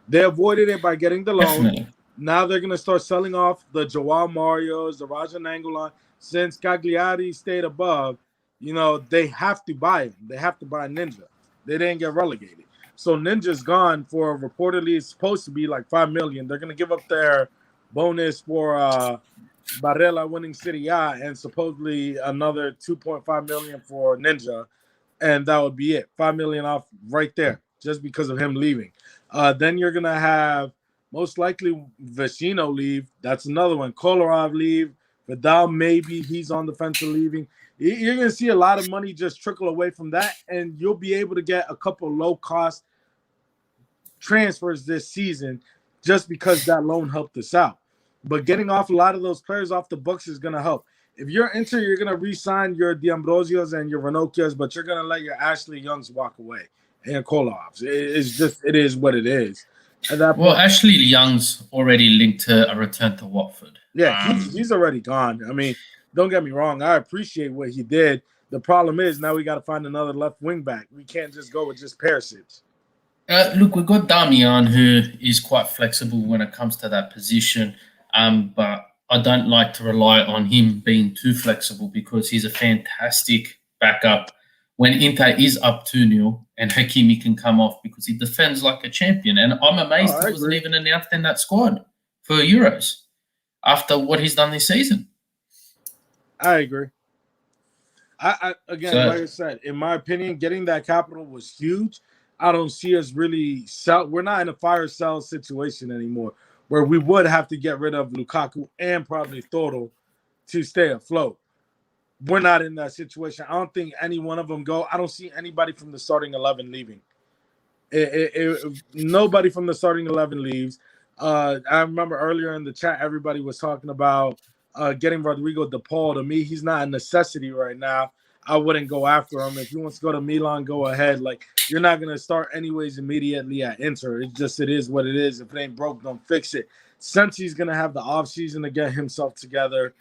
Speaker 4: They avoided it by getting the loan.
Speaker 3: Definitely.
Speaker 4: Now they're gonna start selling off the Joao Marios, the Raja Nangolan. Since Cagliari stayed above, they have to buy him. They have to buy Ninja. They didn't get relegated. So Ninja's gone for reportedly it's supposed to be like 5 million. They're gonna give up their bonus for Barella winning Serie A and supposedly another 2.5 million for Ninja, and that would be it. 5 million off right there just because of him leaving. Then you're gonna have most likely Vecino leave. That's another one. Kolarov leave. Vidal maybe he's on the fence of leaving. You're gonna see a lot of money just trickle away from that, and you'll be able to get a couple low cost transfers this season just because that loan helped us out. But getting off a lot of those players off the books is going to help. If you're Inter, you're going to re-sign your D'Ambrosios and your Ranocchias, but you're going to let your Ashley Youngs walk away and Kolovs. It is what it is. At that
Speaker 3: Well,
Speaker 4: point,
Speaker 3: Ashley Young's already linked to a return to Watford.
Speaker 4: yeah, he's already gone. I mean, don't get me wrong. I appreciate what he did. The problem is now we got to find another left wing back. We can't just go with just Perisic.
Speaker 3: Look, we've got Damian, who is quite flexible when it comes to that position, but I don't like to rely on him being too flexible because he's a fantastic backup when Inter is up 2-0 and Hakimi can come off because he defends like a champion. And I'm amazed he wasn't even announced in that squad for Euros after what he's done this season.
Speaker 4: I agree. Like I said, in my opinion, getting that capital was huge. I don't see us really we're not in a fire sale situation anymore where we would have to get rid of Lukaku and probably Toro to stay afloat. We're not in that situation. I don't think any one of them go. I don't see anybody from the starting 11 leaving. Nobody from the starting 11 leaves. I remember earlier in the chat, everybody was talking about getting Rodrigo De Paul. To me, he's not a necessity right now. I wouldn't go after him. If he wants to go to Milan, go ahead. Like, you're not going to start anyways immediately at Inter. It is what it is. If it ain't broke, don't fix it. Since he's going to have the offseason to get himself together,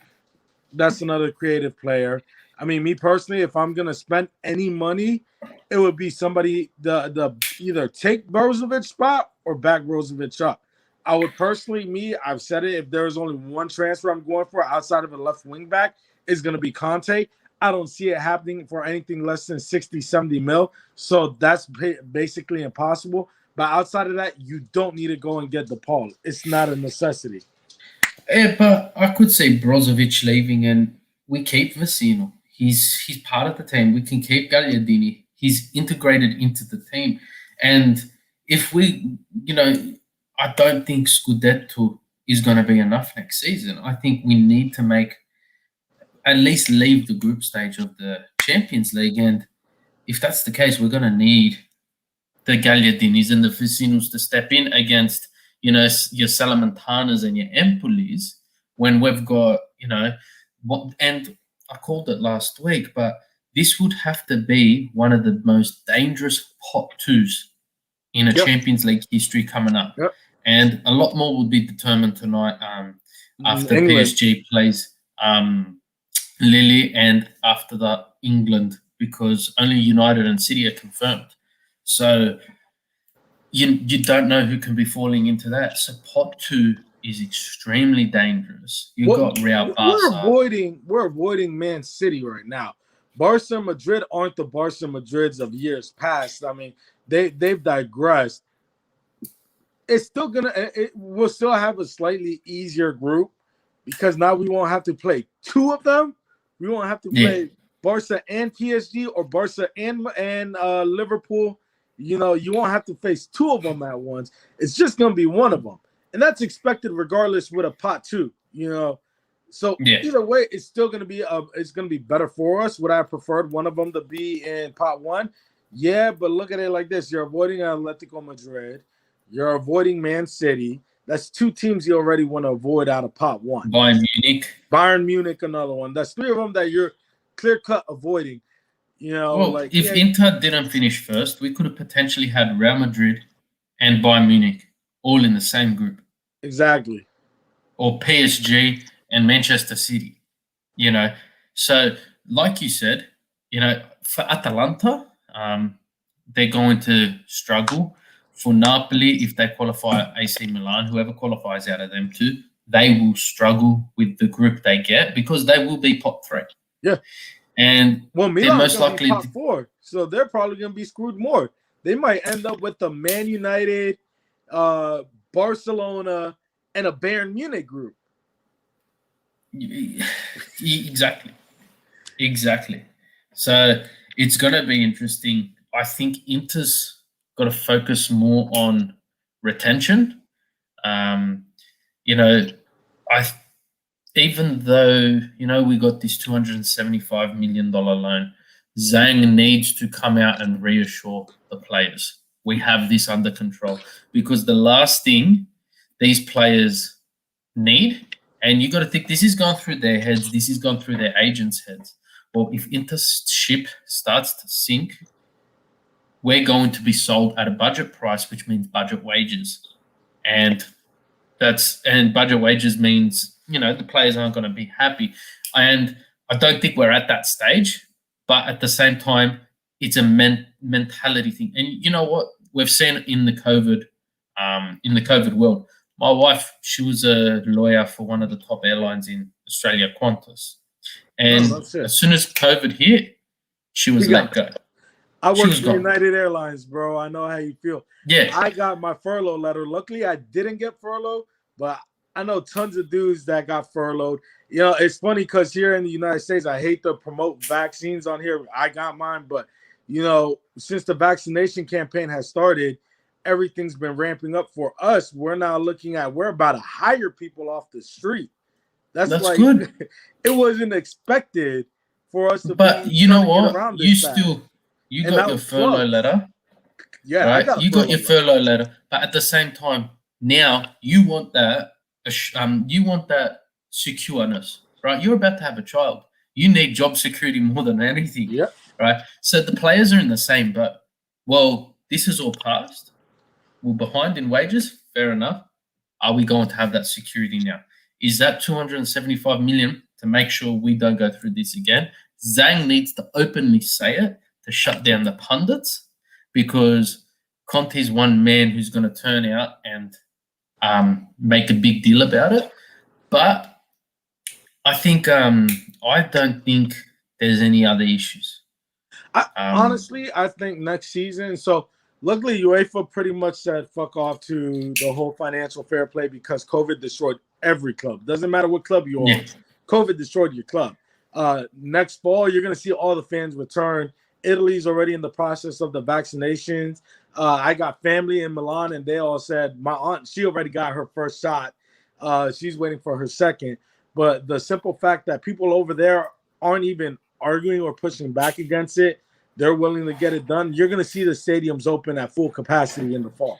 Speaker 4: that's another creative player. I mean, me personally, if I'm going to spend any money, it would be somebody the either take Brozovic's spot or back Brozovic up. I would personally, I've said it, if there's only one transfer I'm going for outside of a left wing back, it's going to be Conte. I don't see it happening for anything less than 60, 70 mil. So that's basically impossible. But outside of that, you don't need to go and get DePaul. It's not a necessity.
Speaker 3: Yeah, but I could say Brozovic leaving and we keep Vecino. He's part of the team. We can keep Gagliardini. He's integrated into the team. And if we, I don't think Scudetto is going to be enough next season. I think we need to at least leave the group stage of the Champions League. And if that's the case, we're going to need the Gagliardinis and the Vicinos to step in against, your Salamantanas and your Empolis when we've got, and I called it last week, but this would have to be one of the most dangerous pot twos in a Champions League history coming up.
Speaker 4: Yep.
Speaker 3: And a lot more will be determined tonight after
Speaker 4: England.
Speaker 3: PSG plays Lille and after that England, because only United and City are confirmed. So you don't know who can be falling into that. So pot 2 is extremely dangerous. You've got Real Barca.
Speaker 4: We're avoiding Man City right now. Barca and Madrid aren't the Barca and Madrids of years past. I mean, they've digressed. It's still we'll still have a slightly easier group because now we won't have to play two of them. We won't have to play Barca and PSG or Barca and Liverpool. You won't have to face two of them at once. It's just gonna be one of them, and that's expected regardless with a pot 2. So either way, it's still gonna be better for us. Would I have preferred one of them to be in pot 1? Yeah, but look at it like this: you're avoiding Atletico Madrid. You're avoiding Man City. That's 2 teams you already want to avoid out of pot 1.
Speaker 3: Bayern
Speaker 4: Munich, another one. That's 3 of them that you're clear-cut avoiding.
Speaker 3: If Inter didn't finish first, we could have potentially had Real Madrid and Bayern Munich all in the same group.
Speaker 4: Exactly.
Speaker 3: Or PSG and Manchester City. So like you said, for Atalanta, they're going to struggle. For Napoli, if they qualify AC Milan, whoever qualifies out of them too, they will struggle with the group they get because they will be pot 3.
Speaker 4: Yeah.
Speaker 3: And
Speaker 4: Milan
Speaker 3: they're most likely
Speaker 4: pot 4, so they're probably going to be screwed more. They might end up with the Man United, Barcelona, and a Bayern Munich group.
Speaker 3: Exactly. So it's going to be interesting. I think Inter's got to focus more on retention. Even though, we got this $275 million loan, Zhang needs to come out and reassure the players. We have this under control because the last thing these players need, and you got to think this is gone through their heads, this is gone through their agents' heads. Well, if Inter's ship starts to sink, we're going to be sold at a budget price, which means budget wages. And budget wages means, the players aren't going to be happy. And I don't think we're at that stage, but at the same time, it's a mentality thing. And you know what? We've seen in the COVID world. My wife, she was a lawyer for one of the top airlines in Australia, Qantas. And as soon as COVID hit, she was let go.
Speaker 4: I work for United Airlines, bro. I know how you feel.
Speaker 3: Yeah.
Speaker 4: I got my furlough letter. Luckily, I didn't get furloughed, but I know tons of dudes that got furloughed. It's funny because here in the United States, I hate to promote vaccines on here. I got mine, but, since the vaccination campaign has started, everything's been ramping up for us. We're now we're about to hire people off the street. That's like,
Speaker 3: good.
Speaker 4: It wasn't expected for us to.
Speaker 3: But you know what? You got your furlough letter.
Speaker 4: Yeah,
Speaker 3: right? You got your furlough letter, but at the same time, now you want that. You want that secureness, right? You're about to have a child. You need job security more than anything.
Speaker 4: Yeah.
Speaker 3: Right. So the players are in the same boat. Well, this is all passed. We're behind in wages. Fair enough. Are we going to have that security now? Is that $275 million to make sure we don't go through this again? Zhang needs to openly say it to shut down the pundits because Conte's one man who's going to turn out and make a big deal about it. But I think I don't think there's any other issues.
Speaker 4: Honestly, I think next season. So luckily, UEFA pretty much said fuck off to the whole financial fair play because COVID destroyed every club. Doesn't matter what club you're on. COVID destroyed your club. Next fall, you're going to see all the fans return. Italy's already in the process of the vaccinations. I got family in Milan, and they all said my aunt, she already got her first shot. She's waiting for her second. But the simple fact that people over there aren't even arguing or pushing back against it, they're willing to get it done. You're going to see the stadiums open at full capacity in the fall.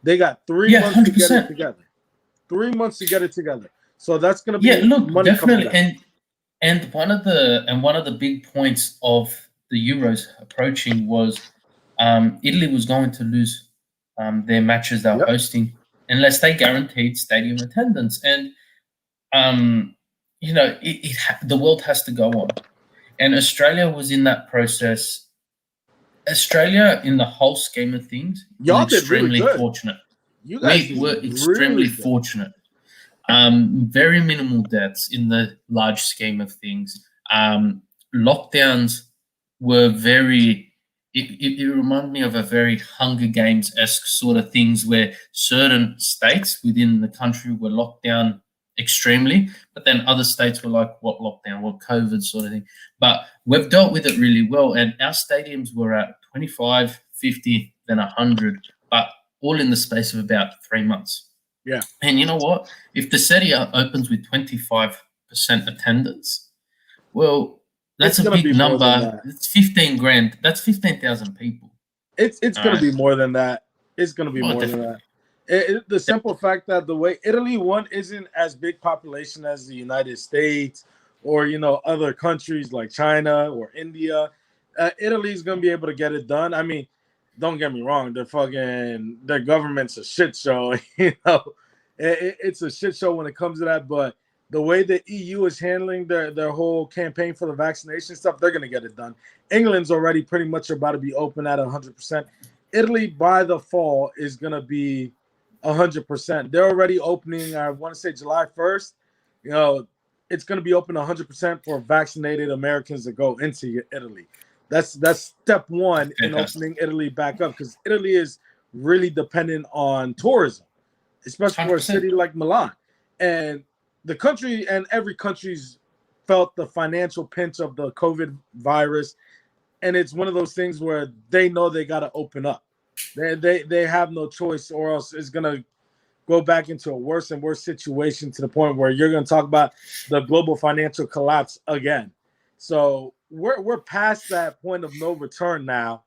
Speaker 4: They got 3 months
Speaker 3: 100%.
Speaker 4: to get it together. 3 months to get it together. So that's going to be
Speaker 3: look,
Speaker 4: money
Speaker 3: definitely.
Speaker 4: coming back.
Speaker 3: And one of the big points of the Euros approaching was Italy was going to lose their matches they're hosting unless they guaranteed stadium attendance. And the world has to go on. And Australia was in that process. Australia, in the whole scheme of things,
Speaker 4: Y'all
Speaker 3: was extremely
Speaker 4: really
Speaker 3: fortunate.
Speaker 4: You guys
Speaker 3: We were extremely fortunate. Very minimal deaths in the large scheme of things. Lockdowns were very. It reminded me of a very Hunger Games-esque sort of things where certain states within the country were locked down extremely, but then other states were like, what lockdown, what COVID sort of thing. But we've dealt with it really well, and our stadiums were at 25, 50, then 100, but all in the space of about 3 months.
Speaker 4: Yeah.
Speaker 3: And you know what? If the Serie A opens with 25% attendance, well, that's a big number. It's 15 grand. That's 15,000 people.
Speaker 4: It's going to be more than that. It's going to be more than that. The simple fact that the way Italy, one, isn't as big population as the United States or, other countries like China or India. Italy is going to be able to get it done. I mean, don't get me wrong. Their government's a shit show. It's a shit show when it comes to that. But the way the EU is handling their whole campaign for the vaccination stuff, they're going to get it done. England's already pretty much about to be open at 100%. Italy by the fall is going to be 100%. They're already opening, I want to say July 1st. It's going to be open 100% for vaccinated Americans to go into Italy. That's step one in opening Italy back up, because Italy is really dependent on tourism, especially 100%. For a city like Milan. And the country and every country's felt the financial pinch of the COVID virus. And it's one of those things where they know they got to open up. They have no choice, or else it's going to go back into a worse and worse situation to the point where you're going to talk about the global financial collapse again. So we're past that point of no return now.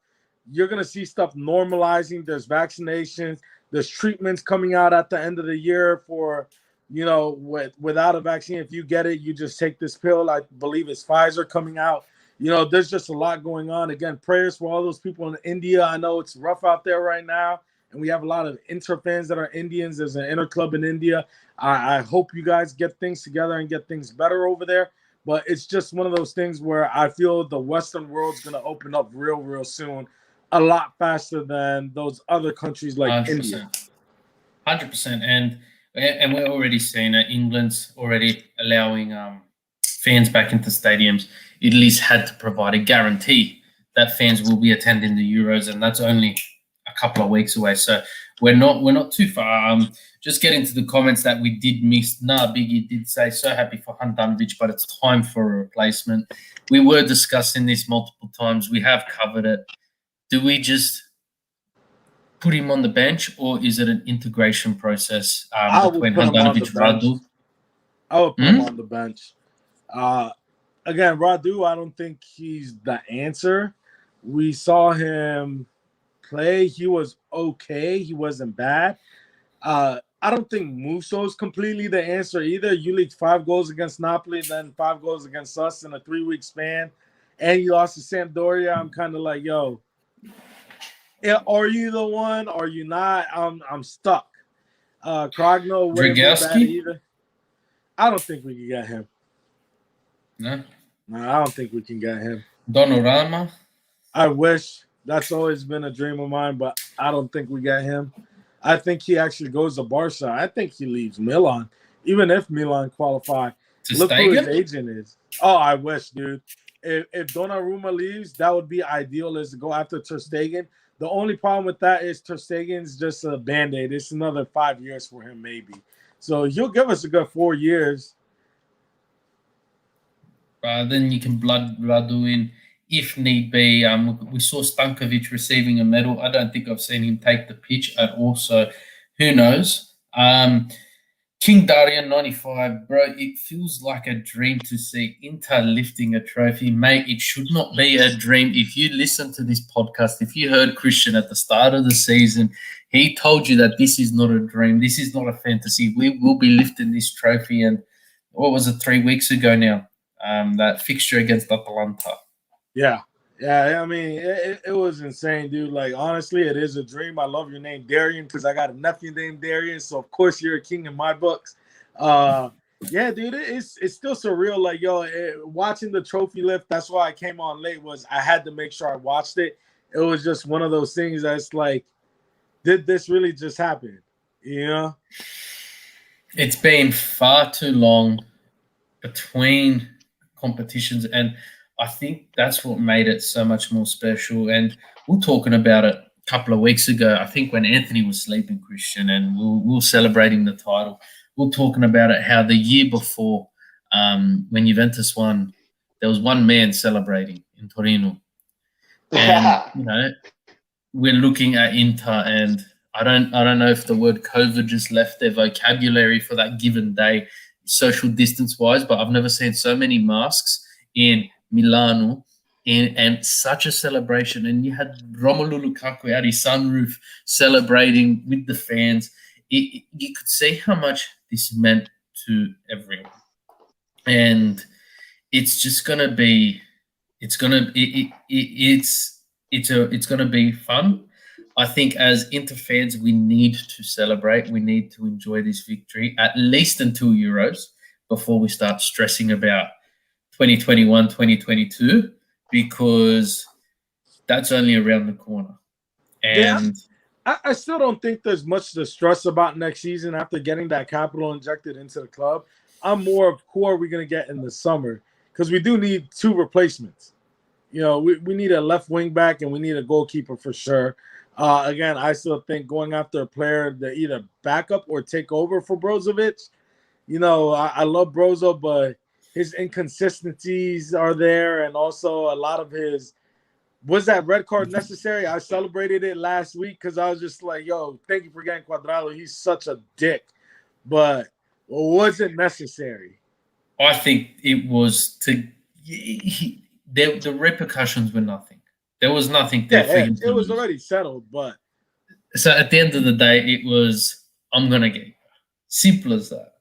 Speaker 4: You're going to see stuff normalizing. There's vaccinations. There's treatments coming out at the end of the year for, without a vaccine. If you get it, you just take this pill. I believe it's Pfizer coming out. There's just a lot going on. Again, prayers for all those people in India. I know it's rough out there right now, and we have a lot of Inter fans that are Indians. There's an Inter club in India. I hope you guys get things together and get things better over there. But it's just one of those things where I feel the Western world's going to open up real, real soon, a lot faster than those other countries like 100%. India.
Speaker 3: 100%. And we're already seeing that England's already allowing fans back into stadiums. Italy's had to provide a guarantee that fans will be attending the Euros, and that's only a couple of weeks away. So we're not too far. Just getting to the comments that we did miss. Biggie did say, so happy for Handanovic, but it's time for a replacement. We were discussing this multiple times. We have covered it. Do we just put him on the bench, or is it an integration process between Handanovic and Radu?
Speaker 4: I would put him on the bench. Again, Radu, I don't think he's the answer. We saw him play. He was okay. He wasn't bad. I don't think Musso is completely the answer either. You leaked 5 goals against Napoli, then 5 goals against us in a 3-week span, and you lost to Sampdoria. I'm kind of like, yo, are you the one? Are you not? I'm stuck. Krogno wouldn't be bad either. I don't think we can get him. No, I don't think we can get him.
Speaker 3: Donnarumma?
Speaker 4: I wish. That's always been a dream of mine, but I don't think we get him. I think he actually goes to Barca. I think he leaves Milan, even if Milan qualify. Look who his agent is. Oh, I wish, dude. If Donnarumma leaves, that would be ideal, is to go after Ter Stegen. The only problem with that is Ter Stegen's just a Band-Aid. It's another 5 years for him, maybe. So he'll give us a good 4 years.
Speaker 3: Then you can blood Radu in if need be. We saw Stankovic receiving a medal. I don't think I've seen him take the pitch at all, so who knows? King Darian 95, bro, it feels like a dream to see Inter lifting a trophy. Mate, it should not be a dream. If you listen to this podcast, if you heard Christian at the start of the season, he told you that this is not a dream. This is not a fantasy. We will be lifting this trophy. And what was it, 3 weeks ago now? That fixture against Atalanta.
Speaker 4: Yeah. Yeah, I mean, it was insane, dude. Like, honestly, it is a dream. I love your name, Darian, because I got a nephew named Darian. So, of course, you're a king in my books. Yeah, dude, it's still surreal. Like, yo, watching the trophy lift, that's why I came on late, was I had to make sure I watched it. It was just one of those things that's like, did this really just happen? You know?
Speaker 3: It's been far too long between competitions, and I think that's what made it so much more special. And we were talking about it a couple of weeks ago, I think when Anthony was sleeping, Christian, and we were celebrating the title. We were talking about it, how the year before, when Juventus won, there was one man celebrating in Torino. And, you know, we're looking at Inter, and I don't know if the word COVID just left their vocabulary for that given day, social distance-wise, but I've never seen so many masks in Milano and such a celebration. And you had Romelu Lukaku out his sunroof celebrating with the fans. You could see how much this meant to everyone. And it's just going to be – it's going to be fun. I think as Inter fans, we need to celebrate. We need to enjoy this victory at least until Euros before we start stressing about 2021, 2022, because that's only around the corner. And
Speaker 4: I still don't think there's much to stress about next season after getting that capital injected into the club. I'm more of who are we going to get in the summer, because we do need 2 replacements. You know, we need a left wing back and we need a goalkeeper for sure. Again, I still think going after a player to either back up or take over for Brozovic. You know, I love Brozo, but his inconsistencies are there, and also a lot of his – was that red card necessary? I celebrated it last week because I was just like, yo, thank you for getting Cuadrado. He's such a dick. But was it necessary?
Speaker 3: I think it was the repercussions were nothing. There was nothing there for him to
Speaker 4: it was
Speaker 3: lose.
Speaker 4: already settled, but –
Speaker 3: So at the end of the day, it was, I'm going to get you. Simple as that.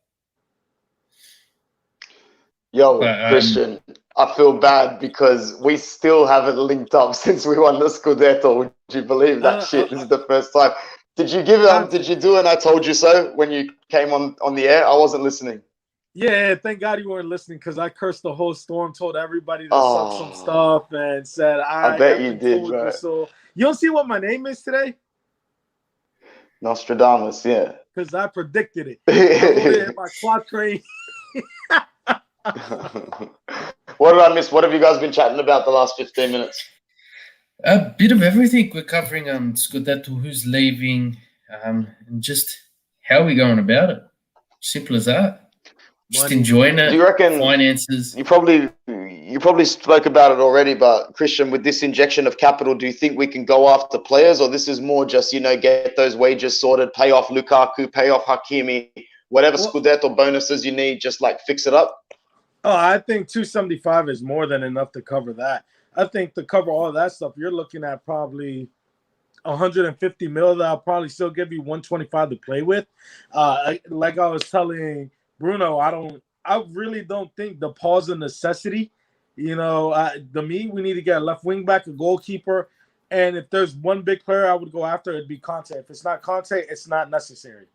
Speaker 1: Yo, Christian, I feel bad because we still haven't linked up since we won the Scudetto. Would you believe that shit? This is the first time. Did you do an I told you so when you came on the air? I wasn't listening.
Speaker 4: Yeah, thank God you weren't listening, because I cursed the whole storm, told everybody to suck some stuff, and said,
Speaker 1: I bet you did, bro.
Speaker 4: So you don't see what my name is today?
Speaker 1: Nostradamus, yeah.
Speaker 4: Because I predicted it. I wrote it in my quatrain.
Speaker 3: What did I miss? What have you guys been chatting about the last 15 minutes? A bit of everything. We're covering Scudetto, who's leaving, and just how we're going about it. Simple as that. Just enjoying it.
Speaker 1: Do you reckon
Speaker 3: finances?
Speaker 1: You probably spoke about it already, but Christian, with this injection of capital, do you think we can go after players, or this is more just, get those wages sorted, pay off Lukaku, pay off Hakimi, whatever Scudetto bonuses you need, just like fix it up?
Speaker 4: Oh, I think 275 is more than enough to cover that. I think to cover all that stuff, you're looking at probably 150 mil that I'll probably still give you 125 to play with. Like I was telling Bruno, I really don't think the pause a necessity. We need to get a left wing back, a goalkeeper, and if there's one big player I would go after, it'd be Conte. If it's not Conte, it's not necessary.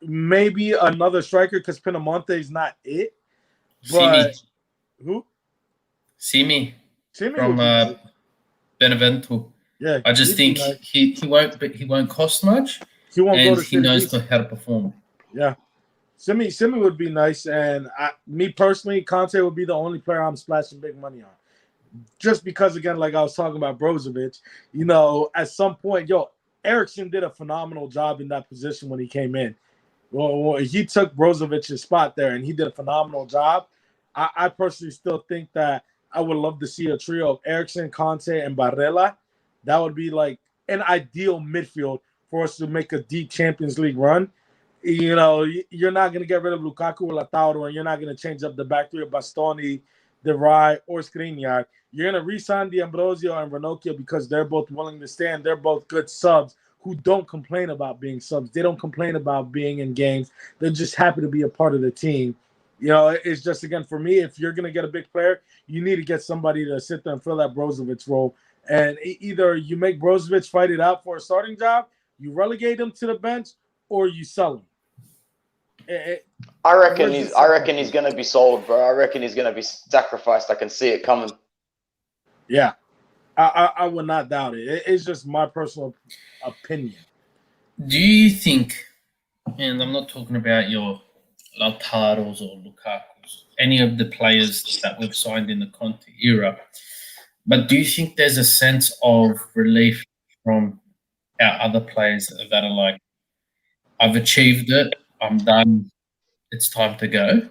Speaker 4: Maybe another striker, because Pinamonte is not it. But who?
Speaker 3: Simi from Benevento.
Speaker 4: Yeah,
Speaker 3: I just think he won't cost much. He won't go to he knows how to perform.
Speaker 4: Yeah, Simi would be nice, and me personally, Conte would be the only player I'm splashing big money on. Just because, again, like I was talking about Brozovic, at some point, Eriksen did a phenomenal job in that position when he came in. Well, he took Brozovic's spot there, and he did a phenomenal job. I personally still think that I would love to see a trio of Eriksen, Conte, and Barella. That would be like an ideal midfield for us to make a deep Champions League run. You know, you're not going to get rid of Lukaku or Lautaro, and you're not going to change up the back three of Bastoni, De Vrij, or Skriniar. You're going to re-sign D'Ambrosio and Ranocchio because they're both willing to stand. They're both good subs who don't complain about being subs. They don't complain about being in games. They're just happy to be a part of the team. You know, it's just, again, for me, if you're going to get a big player, you need to get somebody to sit there and fill that Brozovic role. And either you make Brozovic fight it out for a starting job, you relegate him to the bench, or you sell him.
Speaker 1: I reckon he's going to be sold, bro. I reckon he's going to be sacrificed. I can see it coming.
Speaker 4: Yeah, I would not doubt it. It's just my personal opinion.
Speaker 3: Do you think, and I'm not talking about your Lautaros or Lukaku's, any of the players that we've signed in the Conte era, but do you think there's a sense of relief from our other players that are like, I've achieved it, I'm done, it's time to go.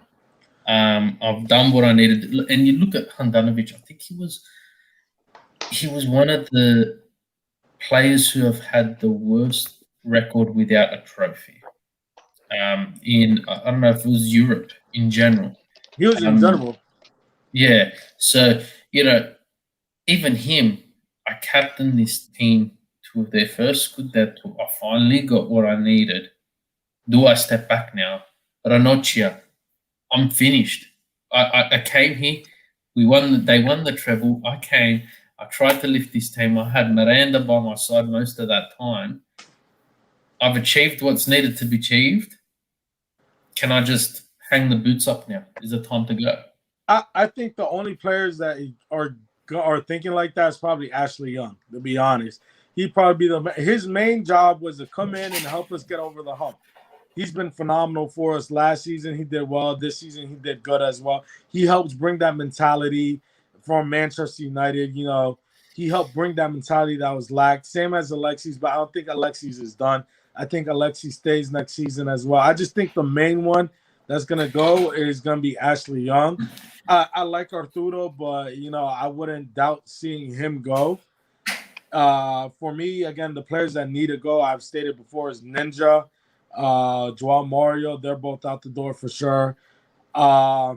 Speaker 3: I've done what I needed. And you look at Handanovic, I think he was one of the players who have had the worst record without a trophy. In I don't know if it was Europe in general.
Speaker 4: He was in general.
Speaker 3: Yeah. So, you know, even him, I captained this team to their first Scudetto. I finally got what I needed. Do I step back now? Ranocchia, I'm finished. I came here. They won the treble. I came. I tried to lift this team. I had Miranda by my side most of that time. I've achieved what's needed to be achieved. Can I just hang the boots up now? Is it time to go?
Speaker 4: I think the only players that are thinking like that is probably Ashley Young, to be honest. He'd probably be his main job was to come in and help us get over the hump. He's been phenomenal for us. Last season, he did well. This season, he did good as well. He helps bring that mentality from Manchester United. You know, he helped bring that mentality that was lacked. Same as Alexis, but I don't think Alexis is done. I think Alexis stays next season as well. I just think the main one that's going to go is going to be Ashley Young. I like Arturo, but, you know, I wouldn't doubt seeing him go. For me, again, the players that need to go, I've stated before, is Ninja, Joao Mario. They're both out the door for sure. I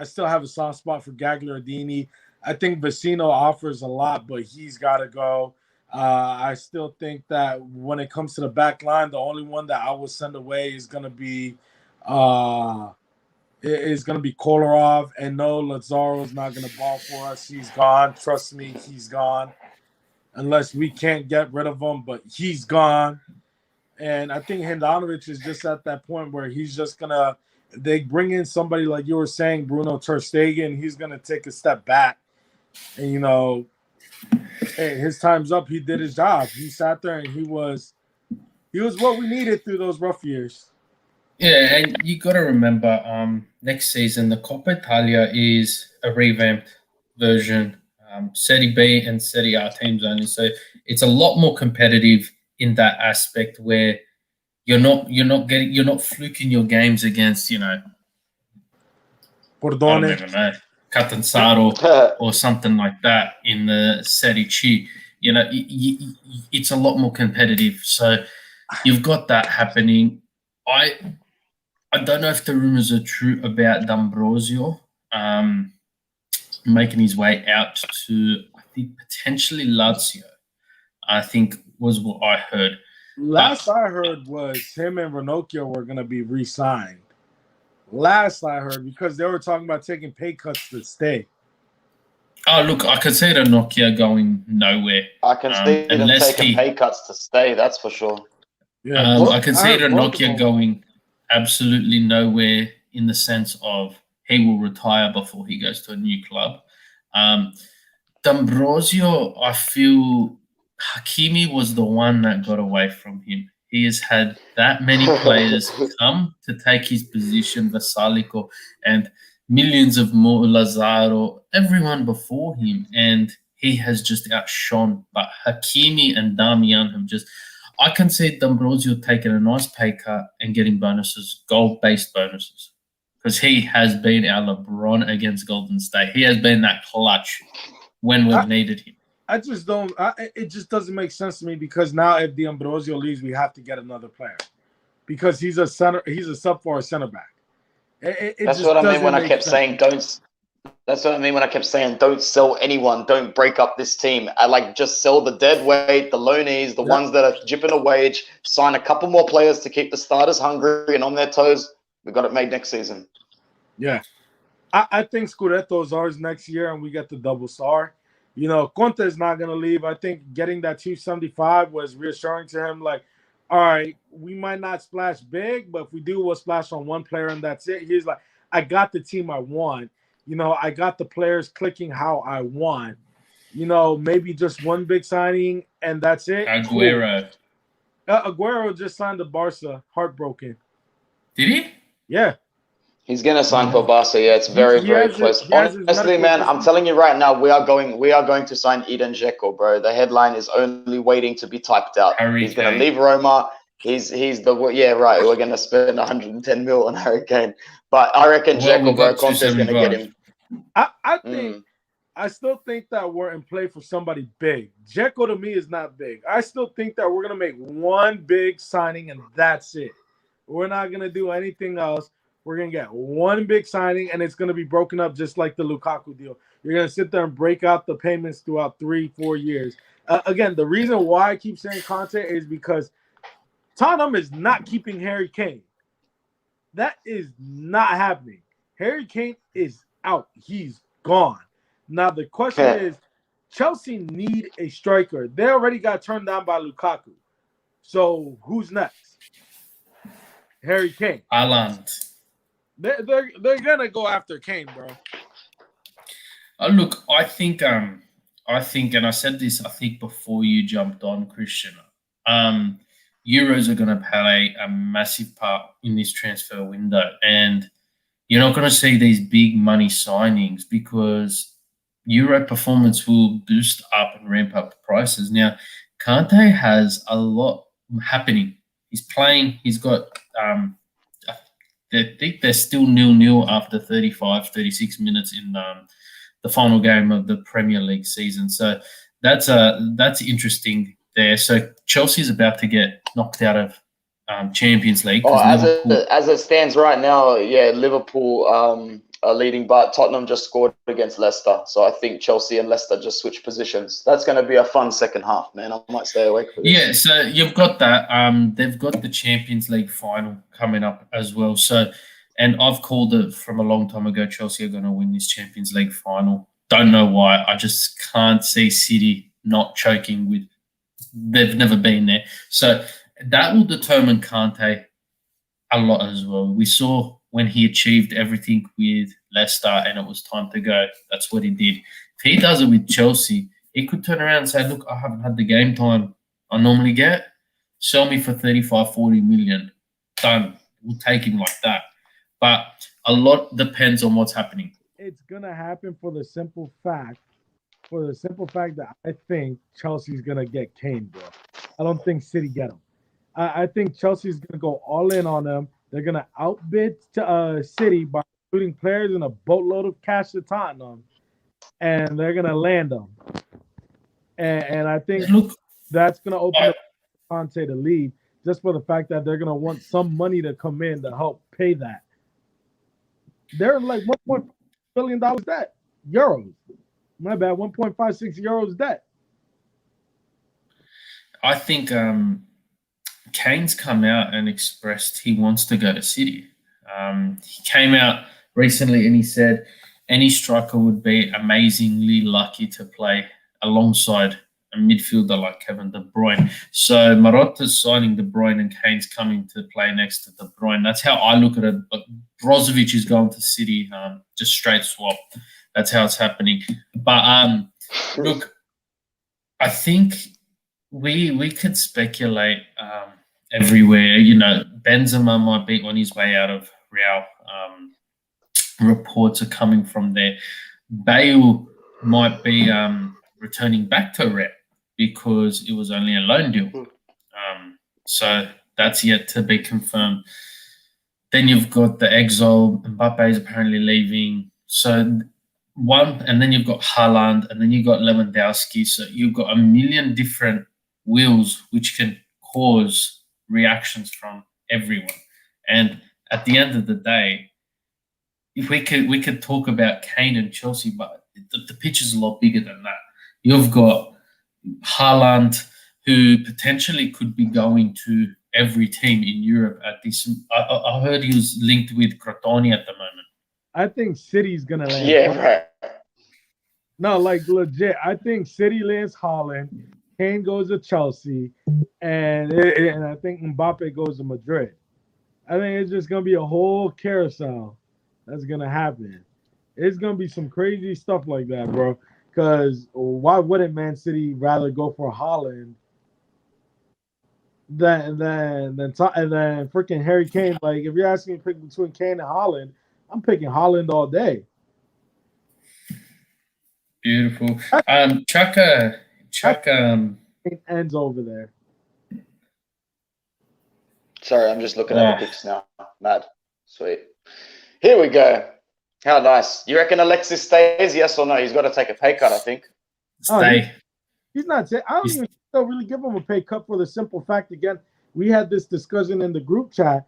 Speaker 4: still have a soft spot for Gagliardini. I think Vecino offers a lot, but he's got to go. I still think that when it comes to the back line, the only one that I would send away is going to be Kolarov. And no, Lazzaro's not going to ball for us. He's gone. Trust me, he's gone. Unless we can't get rid of him, but he's gone. And I think Handanovic is just at that point where he's just going to – they bring in somebody like you were saying, Bruno Ter Stegen, he's going to take a step back. And, you know, hey, his time's up. He did his job. He sat there and he was what we needed through those rough years.
Speaker 3: Yeah, and you got to remember, next season, the Coppa Italia is a revamped version. Serie B and Serie A teams only. So it's a lot more competitive in that aspect where you're not fluking your games against, you know,
Speaker 4: Bordone.
Speaker 3: I don't even know, Catanzaro or something like that in the Serie C. You know, it's a lot more competitive. So you've got that happening. I don't know if the rumors are true about D'Ambrosio making his way out to, I think, potentially Lazio, I think was what I heard.
Speaker 4: Last I heard was him and Ranocchio were going to be re-signed. Last I heard, because they were talking about taking pay cuts to stay.
Speaker 3: Oh, look, I could see Ranocchio going nowhere.
Speaker 1: I can see them taking pay cuts to stay, that's for sure.
Speaker 3: Yeah, I can see Ranocchio going absolutely nowhere in the sense of he will retire before he goes to a new club. D'Ambrosio, I feel Hakimi was the one that got away from him. He has had that many players come to take his position, Vasalico, and millions of more, Lazaro, everyone before him, and he has just outshone. But Hakimi and Damian have just... I can see D'Ambrosio taking a nice pay cut and getting bonuses, goal-based bonuses, because he has been our LeBron against Golden State. He has been that clutch when we've needed him.
Speaker 4: I just don't. It just doesn't make sense to me, because now if D'Ambrosio leaves, we have to get another player. because he's a center. He's a sub for a center back. It
Speaker 1: That's
Speaker 4: just
Speaker 1: what I mean
Speaker 4: doesn't
Speaker 1: when I
Speaker 4: make
Speaker 1: kept
Speaker 4: sense.
Speaker 1: saying don't. That's what I mean when I kept saying don't sell anyone, don't break up this team. I like just sell the dead weight, the loanees, the
Speaker 4: Yep.
Speaker 1: ones that are jipping a wage. Sign a couple more players to keep the starters hungry and on their toes. We got it made next season.
Speaker 4: Yeah, I think Scudetto is ours next year, and we get the double star. You know, Conte is not going to leave. I think getting that 275 was reassuring to him. Like, all right, we might not splash big, but if we do, we'll splash on one player, and that's it. He's like, I got the team I want. You know, I got the players clicking how I want. You know, maybe just one big signing, and that's it.
Speaker 3: Aguero.
Speaker 4: Cool. Aguero just signed to Barca. Heartbroken.
Speaker 3: Did he?
Speaker 4: Yeah.
Speaker 1: He's gonna sign for Barca. Yeah, it's very, very close. Honestly, man, I'm telling you right now, we are going to sign Eden Dzeko, bro. The headline is only waiting to be typed out. He's gonna leave Roma. He's right. We're gonna spend 110 mil on Harry Kane, but I reckon Dzeko, bro, Conte's gonna get him.
Speaker 4: I think. I still think that we're in play for somebody big. Dzeko to me is not big. I still think that we're gonna make one big signing and that's it. We're not gonna do anything else. We're going to get one big signing, and it's going to be broken up just like the Lukaku deal. You're going to sit there and break out the payments throughout 3-4 years. Again, the reason why I keep saying Conte is because Tottenham is not keeping Harry Kane. That is not happening. Harry Kane is out. He's gone. Now, the question is, Chelsea need a striker. They already got turned down by Lukaku. So, who's next? Harry Kane.
Speaker 3: Haaland.
Speaker 4: They're gonna go after Kane, bro.
Speaker 3: Look, I think, and I said this, I think before you jumped on, Christian. Euros are going to play a massive part in this transfer window, and you're not going to see these big money signings because Euro performance will boost up and ramp up prices. Now, Kante has a lot happening. He's playing. He's got. I think they're still 0-0 after 35, 36 minutes in the final game of the Premier League season. So that's interesting there. So Chelsea's about to get knocked out of Champions League.
Speaker 1: As it stands right now, yeah, Liverpool are leading, but Tottenham just scored against Leicester. So I think Chelsea and Leicester just switched positions. That's going to be a fun second half, man. I might stay awake for this.
Speaker 3: Yeah, so you've got that. They've got the Champions League final coming up as well. So, and I've called it from a long time ago, Chelsea are going to win this Champions League final. Don't know why. I just can't see City not choking with. They've never been there. So that will determine Kante a lot as well. We saw when he achieved everything with Leicester and it was time to go, that's what he did. If he does it with Chelsea, he could turn around and say, look, I haven't had the game time I normally get. Sell me for 35, 40 million. Done. We'll take him like that. But a lot depends on what's happening.
Speaker 4: It's going to happen for the simple fact that I think Chelsea's going to get Kane, bro. I don't think City get him. I think Chelsea's going to go all in on them. They're going to outbid City by putting players in a boatload of cash to Tottenham, and they're going to land them. And I think that's going to open up Conte to leave just for the fact that they're going to want some money to come in to help pay that. They're like $1.5 billion debt. Euros. My bad, 1.56 euros debt.
Speaker 3: I think Kane's come out and expressed he wants to go to City. He came out recently and he said any striker would be amazingly lucky to play alongside a midfielder like Kevin De Bruyne. So Marotta's signing De Bruyne and Kane's coming to play next to De Bruyne. That's how I look at it. But Brozovic is going to City, just straight swap. That's how it's happening. But look, I think we could speculate everywhere. You know, Benzema might be on his way out of Real. Reports are coming from there. Bale might be returning back to Real because it was only a loan deal. So that's yet to be confirmed. Then you've got the exile. Mbappe is apparently leaving. So and then you've got Haaland, and then you've got Lewandowski. So you've got a million different wheels which can cause reactions from everyone. And at the end of the day, if we could talk about Kane and Chelsea, but the pitch is a lot bigger than that. You've got Haaland, who potentially could be going to every team in Europe at this. I heard he was linked with Crotone at the moment.
Speaker 4: I think City's gonna land.
Speaker 1: Yeah, right.
Speaker 4: No, like legit. I think City lands Holland, Kane goes to Chelsea, and I think Mbappe goes to Madrid. I think it's just gonna be a whole carousel that's gonna happen. It's gonna be some crazy stuff like that, bro. Because why wouldn't Man City rather go for Holland than freaking Harry Kane? Like, if you're asking me to pick between Kane and Holland, I'm picking Holland all day.
Speaker 3: Beautiful. Chuck.
Speaker 4: It ends over there.
Speaker 1: Sorry, I'm just looking at the picks now. Mad. Sweet. Here we go. How nice. You reckon Alexis stays? Yes or no? He's got to take a pay cut, I think.
Speaker 3: Stay.
Speaker 4: He's not. I don't even really give him a pay cut for the simple fact. Again, we had this discussion in the group chat.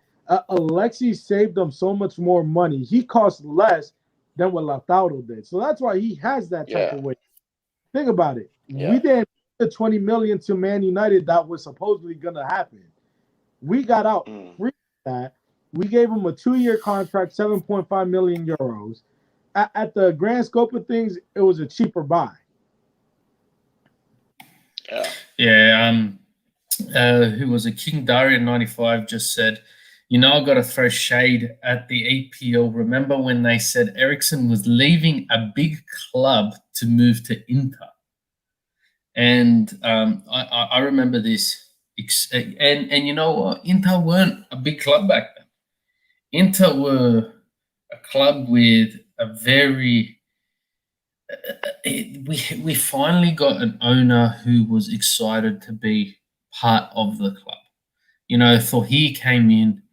Speaker 4: Alexis saved them so much more money. He cost less than what Lautaro did, so that's why he has that type of weight. Think about it. We didn't the 20 million to Man United that was supposedly gonna happen. We got out free that. We gave him a 2-year contract, 7.5 million euros. At the grand scope of things, it was a cheaper buy.
Speaker 3: Yeah. Who was it? King Darian 95 just said, I've got to throw shade at the EPL. Remember when they said Eriksen was leaving a big club to move to Inter? And I remember this. And you know what? Inter weren't a big club back then. Inter were a club with a very we finally got an owner who was excited to be part of the club. So he came in,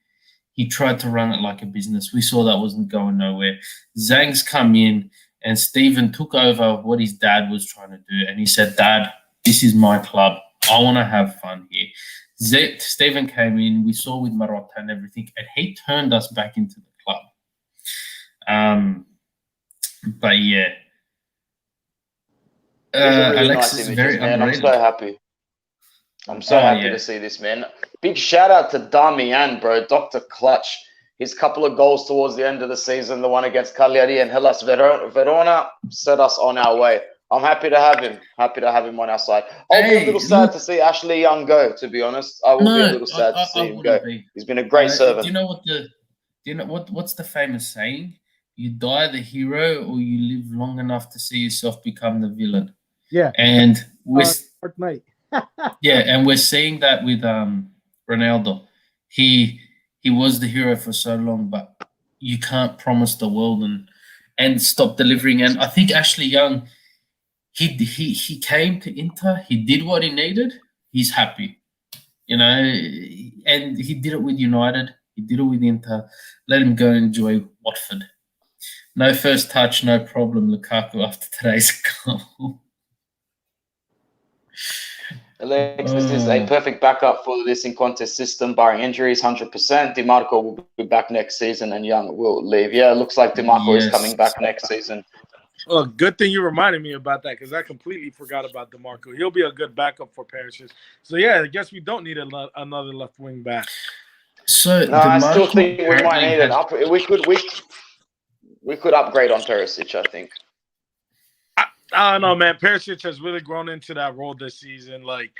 Speaker 3: he tried to run it like a business. We saw that wasn't going nowhere. Zhang's come in, and Steven took over what his dad was trying to do, and he said, Dad, this is my club. I want to have fun here. Steven came in, we saw with Marotta and everything, and he turned us back into the club. But yeah.
Speaker 1: Really
Speaker 3: Alex
Speaker 1: nice
Speaker 3: is
Speaker 1: images,
Speaker 3: very
Speaker 1: man.
Speaker 3: underrated.
Speaker 1: I'm so happy. I'm so happy to see this, man. Big shout out to Damian, bro. Dr. Clutch. His couple of goals towards the end of the season, the one against Cagliari and Hellas Verona, set us on our way. I'm happy to have him. Happy to have him on our side. I'll be a little sad to see Ashley Young go, to be honest. I will be a little sad to see him go. He's been a great servant.
Speaker 3: Do you know what's the famous saying? You die the hero or you live long enough to see yourself become the villain.
Speaker 4: Yeah.
Speaker 3: And
Speaker 4: Dark Knight.
Speaker 3: and we're seeing that with Ronaldo. He was the hero for so long, but you can't promise the world and stop delivering. And I think Ashley Young, he came to Inter, he did what he needed, he's happy. And he did it with United, he did it with Inter. Let him go enjoy Watford. No first touch, no problem, Lukaku after today's goal.
Speaker 1: Alexis is a perfect backup for this in-contest system, barring injuries, 100%. DiMarco will be back next season and Young will leave. Yeah, it looks like DiMarco is coming back next season.
Speaker 4: Well, good thing you reminded me about that because I completely forgot about DeMarco. He'll be a good backup for Perisic. So, yeah, I guess we don't need another left wing back.
Speaker 3: So,
Speaker 1: no, I still think we might need an up. We could upgrade on Perisic, I think.
Speaker 4: I don't know, man. Perisic has really grown into that role this season. Like,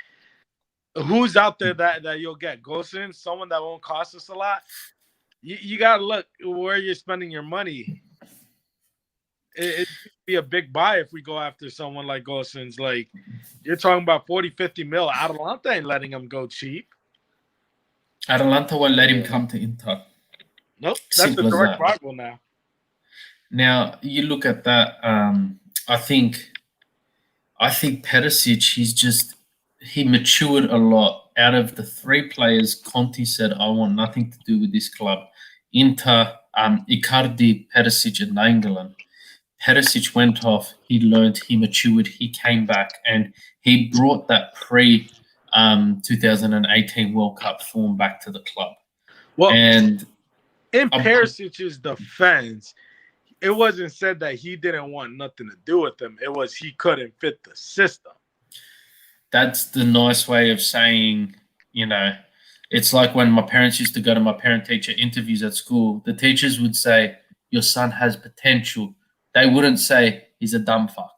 Speaker 4: who's out there that you'll get? Gosen, someone that won't cost us a lot? You got to look where you're spending your money. It'd be a big buy if we go after someone like Gosens. Like, you're talking about 40, 50 mil. Atalanta ain't letting him go cheap.
Speaker 3: Atalanta won't let him come to Inter.
Speaker 4: Nope, that's a direct rival now.
Speaker 3: Now, you look at that, I think Perisic, he matured a lot. Out of the 3 players, Conte said, I want nothing to do with this club. Inter, Icardi, Perisic, and Nainggolan. Perisic went off, he learned, he matured, he came back, and he brought that 2018 World Cup form back to the club.
Speaker 4: Well,
Speaker 3: And
Speaker 4: in Perisic's defense, it wasn't said that he didn't want nothing to do with them. It was he couldn't fit the system.
Speaker 3: that's the nice way of saying, it's like when my parents used to go to my parent-teacher interviews at school. The teachers would say, your son has potential. They wouldn't say, he's a dumb fuck,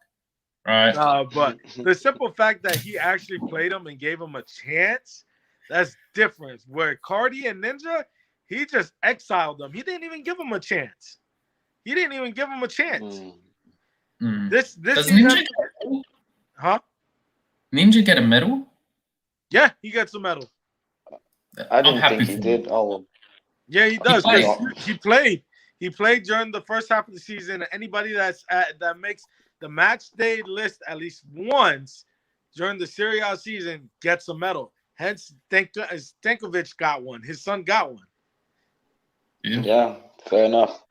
Speaker 3: right?
Speaker 4: But the simple fact that he actually played him and gave him a chance, that's different. Where Cardi and Ninja, he just exiled them. He didn't even give him a chance. This
Speaker 3: Does
Speaker 4: season,
Speaker 3: Ninja get a medal?
Speaker 4: huh?
Speaker 3: Ninja get a medal?
Speaker 4: Yeah, he gets a medal.
Speaker 1: I didn't
Speaker 3: happy
Speaker 1: think he
Speaker 3: for
Speaker 1: did. Oh,
Speaker 4: Yeah, he does.
Speaker 3: played.
Speaker 4: He played. He played during the first half of the season. Anybody that makes the match day list at least once during the Serie A season gets a medal. Hence, Stankovic got one. His son got one.
Speaker 1: yeah, fair enough.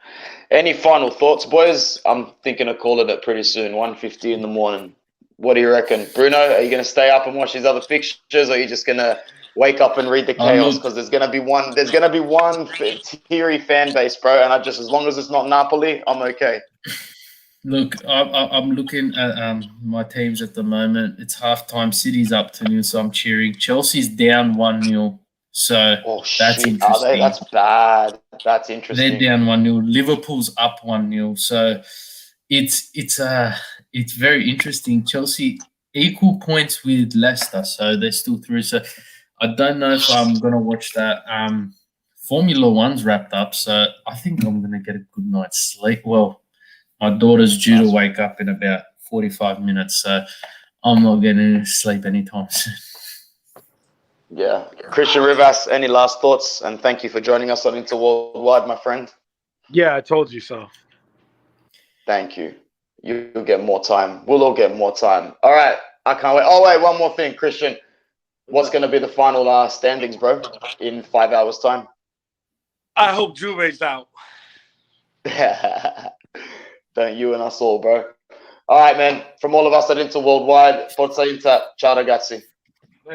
Speaker 1: Any final thoughts, boys? I'm thinking of calling it pretty soon, 1:50 in the morning. What do you reckon? Bruno, are you going to stay up and watch these other fixtures, or are you just going to wake up and read the chaos? Because there's going to be one teary fan base, bro, and as long as it's not Napoli, I'm okay.
Speaker 3: Look, I'm looking at my teams at the moment. It's halftime. City's up 2-0, so I'm cheering. Chelsea's down 1-0, so that's interesting.
Speaker 1: That's bad. That's interesting.
Speaker 3: They're down 1-0. Liverpool's up 1-0, so it's very interesting. Chelsea equal points with Leicester, so they're still through. So I don't know if I'm gonna watch that. Formula One's wrapped up, so I think I'm gonna get a good night's sleep. Well, my daughter's due to wake up in about 45 minutes, so I'm not getting any sleep anytime soon.
Speaker 1: Yeah. Christian Rivas, any last thoughts? And thank you for joining us on Inter Worldwide, my friend.
Speaker 4: Yeah, I told you so.
Speaker 1: Thank you. You'll get more time. We'll all get more time. All right. I can't wait. Oh, wait, one more thing, Christian. What's going to be the final standings, bro, in 5 hours' time?
Speaker 4: I hope Juve's out.
Speaker 1: Don't you and us all, bro. All right, man. From all of us at Inter Worldwide, Forza Inter. Ciao, ragazzi.